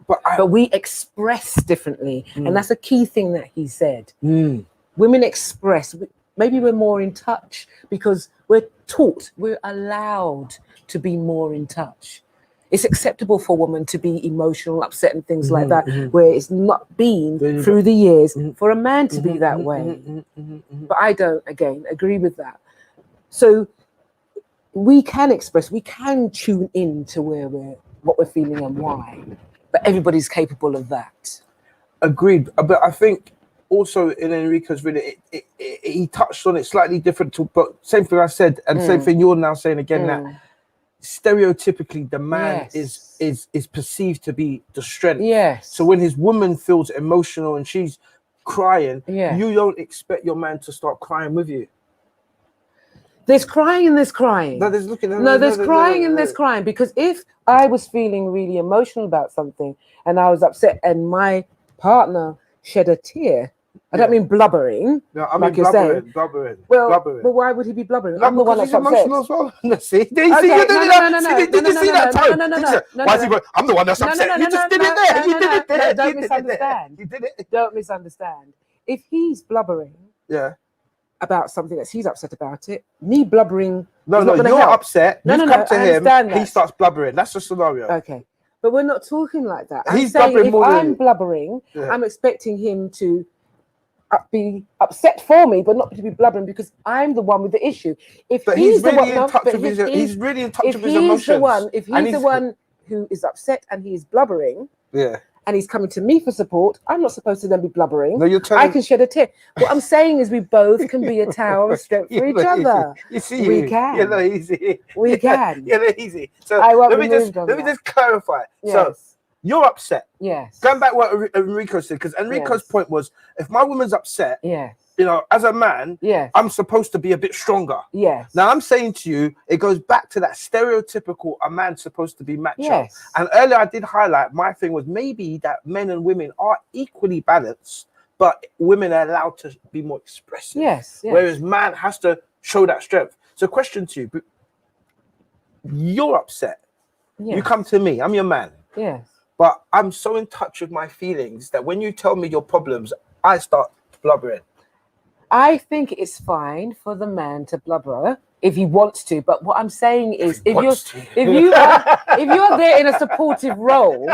But we express differently. And that's a key thing that he said. Women express. Maybe we're more in touch because we're taught, we're allowed to be more in touch. It's acceptable for a woman to be emotional, upset and things like that, where it's not been through the years for a man to be that way. But I don't, again, agree with that. So we can express, we can tune in to what we're feeling and why. But everybody's capable of that. Agreed, but I think also in Enrico's video, he touched on it slightly different to, but same thing I said, and same thing you're now saying again, that stereotypically the man is perceived to be the strength. Yes. So when his woman feels emotional and she's crying, Yeah. you don't expect your man to start crying with you. There's crying and there's crying. No, there's looking. There's crying and there's crying, because if I was feeling really emotional about something and I was upset and my partner shed a tear, I don't mean blubbering. No, I mean like you're saying. blubbering. Well, blubbering. but why would he be blubbering? No, I'm the one because that's he's upset. emotional as well. No, see, did Okay, you see no, that? no, no, Did you see that tone? no, Why is he going? I'm the one that's upset. You just did it there. You did it there. Don't misunderstand. You did it. Don't misunderstand. If he's blubbering Yeah. about something that he's upset about it, me blubbering No, is not gonna you're help. upset. No, You've no, come no, to I him. understand He that. starts blubbering. That's the scenario. Okay, but we're not talking like that. He's I'm saying blubbering if more I'm than- blubbering, Yeah. I'm expecting him to be upset for me, but not to be blubbering because I'm the one with the issue. If But he's he's the really one, in no, touch but with his. if He's really in touch if with his he's emotions. the one, if And he's the one who is upset and he is blubbering Yeah. and he's coming to me for support, I'm not supposed to then be blubbering. No, you're I telling. can shed a tear. What I'm saying is we both can be a tower of strength for Yeah, each no, other. You see, We you. can. Yeah, no, easy. We can. Yeah, no, easy. So I won't let be me just moved on let me that. just clarify. So Yes. you're upset. Yes. Going back what Enrico said, because Enrico's Yes. point was, if my woman's upset, Yes. you know, as a man, Yes. I'm supposed to be a bit stronger. Yes. Now I'm saying to you, it goes back to that stereotypical a man's supposed to be macho. Yes. And earlier I did highlight my thing was maybe that men and women are equally balanced, but women are allowed to be more expressive. Yes. Yes. Whereas man has to show that strength. So question to you, you're upset. Yes. You come to me, I'm your man. Yes. But I'm so in touch with my feelings that when you tell me your problems, I start blubbering. I think it's fine for the man to blubber if he wants to, but what I'm saying is, if you are there in a supportive role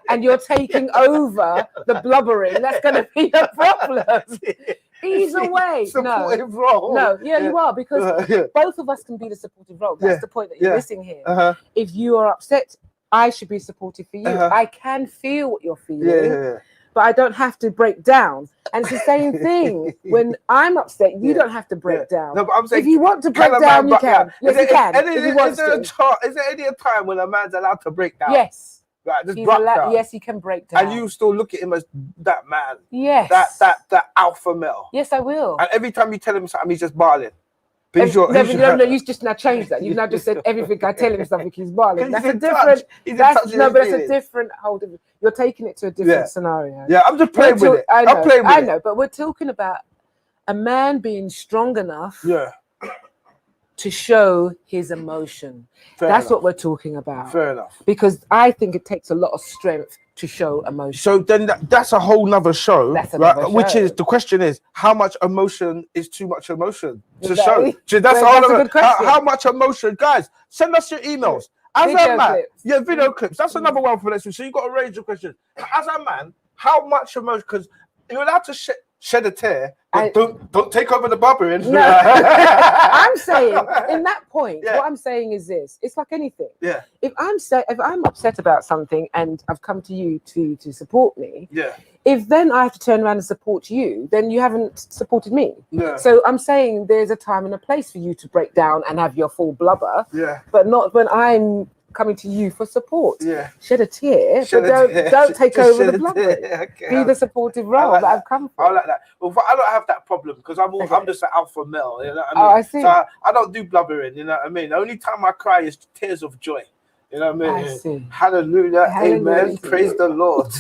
and you're taking over the blubbering, that's going to be a problem. Either way, Supportive role. you are, because both of us can be the supportive role. That's the point that you're missing here. Uh-huh. If you are upset, I should be supportive for you. I can feel what you're feeling. But I don't have to break down. And it's the same thing. When I'm upset, you don't have to break down. No, but I'm saying, if you want to break can a down, man you break down? can. Yes, you can. If he wants to. Is there any time when a man's allowed to break down? Yes. Like, just He's break allowed, down. yes, he can break down. And you still look at him as that man. Yes. That alpha male. Yes, I will. And every time you tell him something, he's just barling. No, you just now changed that. You've now just said everything I tell him something he's barling. That's a different. That's a different whole. You're taking it to a different scenario. Yeah, I'm just playing with it. I'm playing with it. I know, but we're talking about a man being strong enough to show his emotion. That's what we're talking about. Fair enough. Because I think it takes a lot of strength to show emotion. So then that's a whole nother show, That's another show. Which is the question is how much emotion is too much emotion to Exactly. show? That's Well, all that's a of good it. question. How much emotion, guys? Send us your emails. As Video a man, clips. video clips. That's another one for next week. So you got to raise your question. As a man, how much emotion? Because you're allowed to shed a tear, but don't take over the barbarian. No. I'm saying in that point, what I'm saying is this: it's like anything. Yeah. If I'm upset about something and I've come to you to support me, if then I have to turn around and support you, then you haven't supported me. Yeah. So I'm saying there's a time and a place for you to break down and have your full blubber. Yeah. But not when I'm coming to you for support. Yeah. Shed a tear, Shed but a tear. don't take Just over shed the a blubbering. tear. Okay. Be the supportive role like that I've come from. I like that. Well, I don't have that problem because I'm just an alpha male. You know what I mean? Oh, I see. So I don't do blubbering. You know what I mean? The only time I cry is tears of joy. You know what I mean? I see. Hallelujah. Amen. Praise the Lord.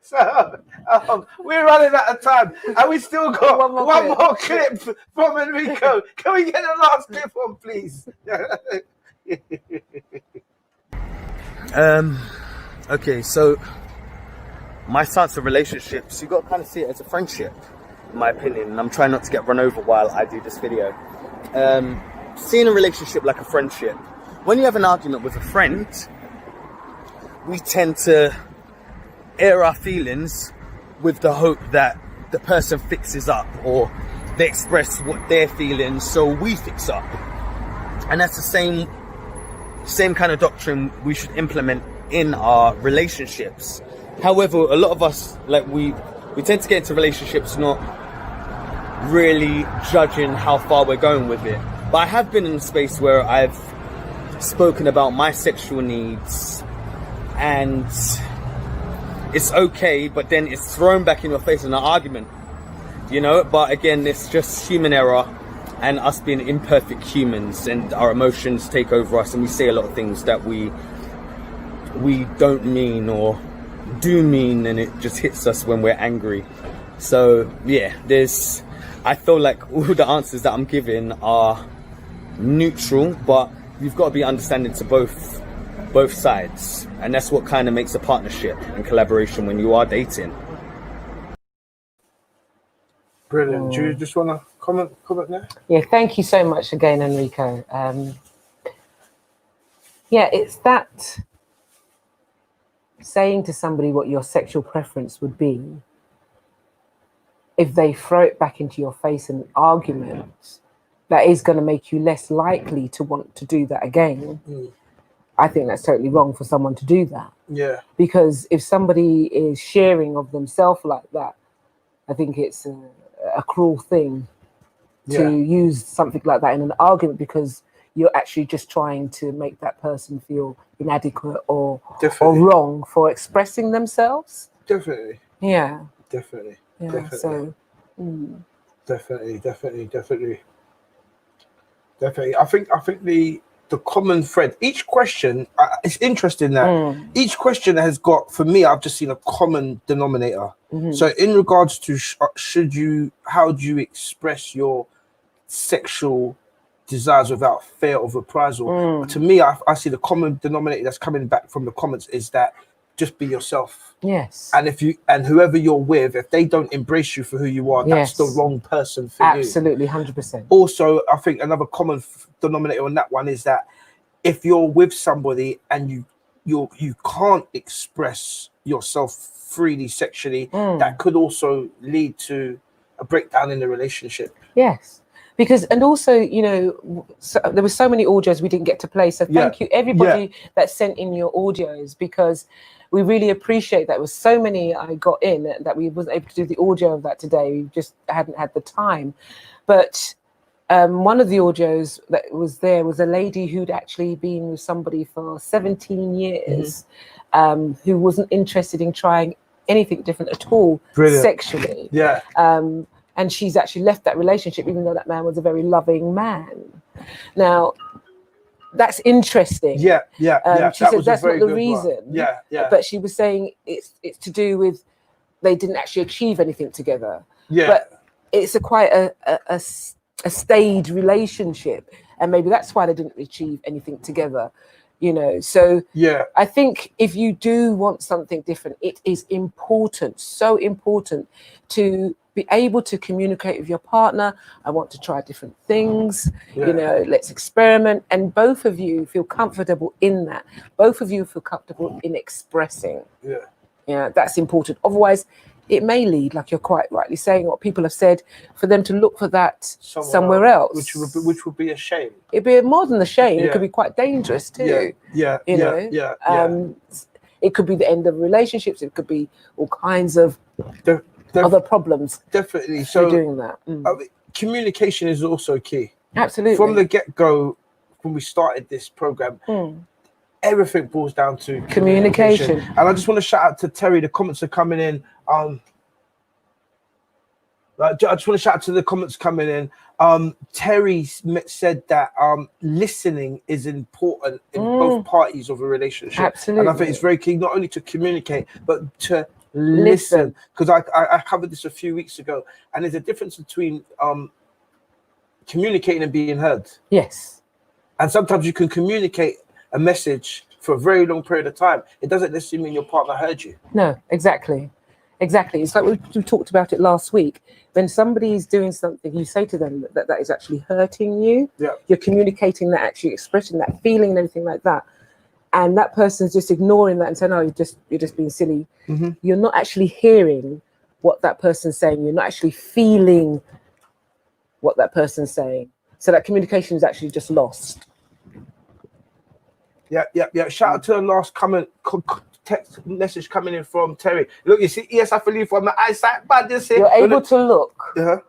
So we're running out of time, and we still got one more clip from Enrico. Can we get the last clip on, please? Okay, so my stance of relationships, you got to kind of see it as a friendship, in my opinion, and I'm trying not to get run over while I do this video. Seeing a relationship like a friendship, when you have an argument with a friend, we tend to air our feelings with the hope that the person fixes up or they express what they're feeling so we fix up. And that's the same kind of doctrine we should implement in our relationships. However, a lot of us, like we tend to get into relationships not really judging how far we're going with it. But I have been in a space where I've spoken about my sexual needs, and it's okay, but then it's thrown back in your face in an argument, you know. But again, it's just human error and us being imperfect humans, and our emotions take over us, and we say a lot of things that we don't mean or do mean, and it just hits us when we're angry. So yeah, I feel like all the answers that I'm giving are neutral, but you've got to be understanding to both sides, and that's what kind of makes a partnership and collaboration when you are dating. Brilliant. Do you just want to comment there? Yeah, thank you so much again, Enrico. Yeah, it's that saying to somebody what your sexual preference would be. If they throw it back into your face in an argument, that is going to make you less likely to want to do that again. I think that's totally wrong for someone to do that. Yeah. Because if somebody is sharing of themselves like that, I think it's a cruel thing to use something like that in an argument, because you're actually just trying to make that person feel inadequate or wrong for expressing themselves. Definitely. Yeah. Definitely. Yeah. Definitely. So. Definitely. I think the common thread, each question, it's interesting that each question has got, for me, I've just seen a common denominator. So in regards to how do you express your sexual desires without fear of reprisal? To me, I see the common denominator that's coming back from the comments is that just be yourself. Yes. And whoever you're with, if they don't embrace you for who you are, that's the wrong person for you. Absolutely, 100%. Also, I think another common denominator on that one is that if you're with somebody and you can't express yourself freely sexually, that could also lead to a breakdown in the relationship. Yes. Because, and also, you know, there were so many audios we didn't get to play. So thank you, everybody that sent in your audios, because we really appreciate that. There was so many I got in that we wasn't able to do the audio of that today. We just hadn't had the time. But one of the audios that was there was a lady who'd actually been with somebody for 17 years, who wasn't interested in trying anything different at all sexually. Yeah. And she's actually left that relationship, even though that man was a very loving man. Now, that's interesting. She said that's not the reason. But she was saying it's to do with they didn't actually achieve anything together. But it's quite a stayed relationship, and maybe that's why they didn't achieve anything together. You know, so I think if you do want something different, it is important, so important to be able to communicate with your partner. I want to try different things, you know, let's experiment. And both of you feel comfortable in that. Both of you feel comfortable in expressing. Yeah, that's important. Otherwise, it may lead, like you're quite rightly saying, what people have said, for them to look for that somewhere else. Which would be a shame. It'd be more than a shame. It could be quite dangerous too. It could be the end of relationships. It could be all kinds of other problems. Definitely. So doing that. Communication is also key. Absolutely. From the get-go, when we started this program, everything boils down to communication. And I just want to shout out to Terry. The comments are coming in. I just want to shout out to the comments coming in. Terry said that listening is important in both parties of a relationship. Absolutely. And I think it's very key not only to communicate, but to listen. Because I covered this a few weeks ago, and there's a difference between communicating and being heard. Yes. And sometimes you can communicate a message for a very long period of time. It doesn't necessarily mean your partner heard you. No, exactly. It's like we talked about it last week. When somebody is doing something, you say to them that is actually hurting you. You're communicating that, actually expressing that feeling and everything like that. And that person's just ignoring that and saying, "Oh, you're just being silly." You're not actually hearing what that person's saying. You're not actually feeling what that person's saying. So that communication is actually just lost. Yeah. Shout out to the last comment. Text message coming in from Terry. Look, you see, yes, I believe from the eyesight, but this You're able to look Uh-huh.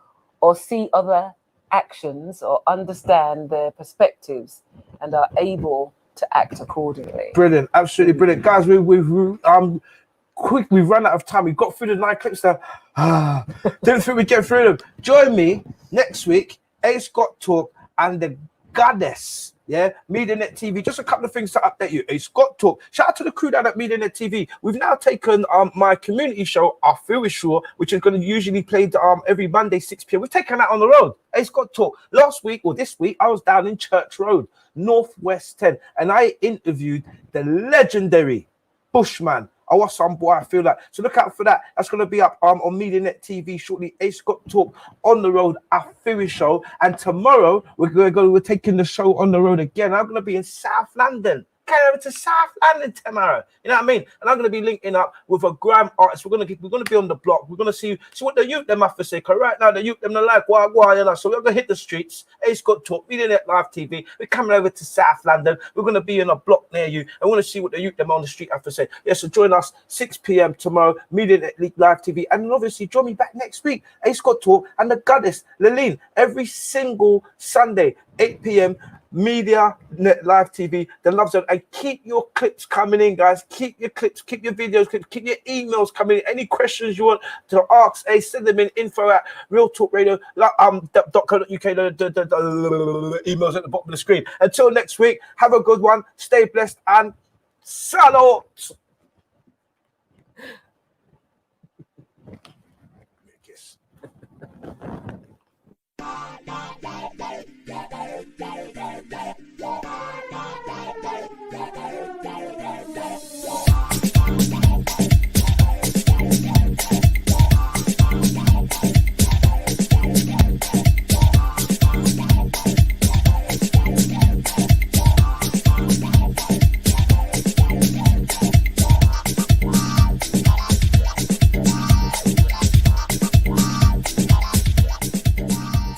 or see other actions or understand their perspectives and are able to act accordingly. Brilliant, absolutely brilliant, guys. We've run out of time. We got through the 9 clips now. Didn't think we'd get through them. Join me next week. Ace Got Talk and the Goddess. Yeah, MediaNet TV. Just a couple of things to update you. Ace Got Talk. Shout out to the crew down at MediaNet TV. We've now taken my community show, I Feel Sure, which is going to usually play every Monday 6 p.m. We've taken that on the road. Ace Got Talk. Last week or this week, I was down in Church Road, Northwest 10, and I interviewed the legendary Bushman. I was some boy, I feel like. So look out for that. That's going to be up on MediaNet TV shortly. Ace Got Talk on the road, I Feel Show. And tomorrow, we're taking the show on the road again. I'm going to be in South London. Came over to South London tomorrow. You know what I mean? And I'm going to be linking up with a grime artist. We're going to be on the block. We're going to see what the youth them have to say. Because right now, the youth them are like, why, you know. So we're going to hit the streets. Ace Got Talk, MediaNet Live TV. We're coming over to South London. We're going to be in a block near you. I want to see what the youth them on the street have to say. Yeah, so join us 6 p.m. tomorrow, MediaNet Live TV. And then obviously, join me back next week. Ace Got Talk and the Goddess, Laline, every single Sunday, 8 p.m. MediaNet Live TV, the Love Zone, and keep your clips coming in, guys. Keep your clips, keep your videos, keep your emails coming in. Any questions you want to ask, send them in info@realtalkradio.co.uk. The emails at the bottom of the screen. Until next week, have a good one. Stay blessed and salute.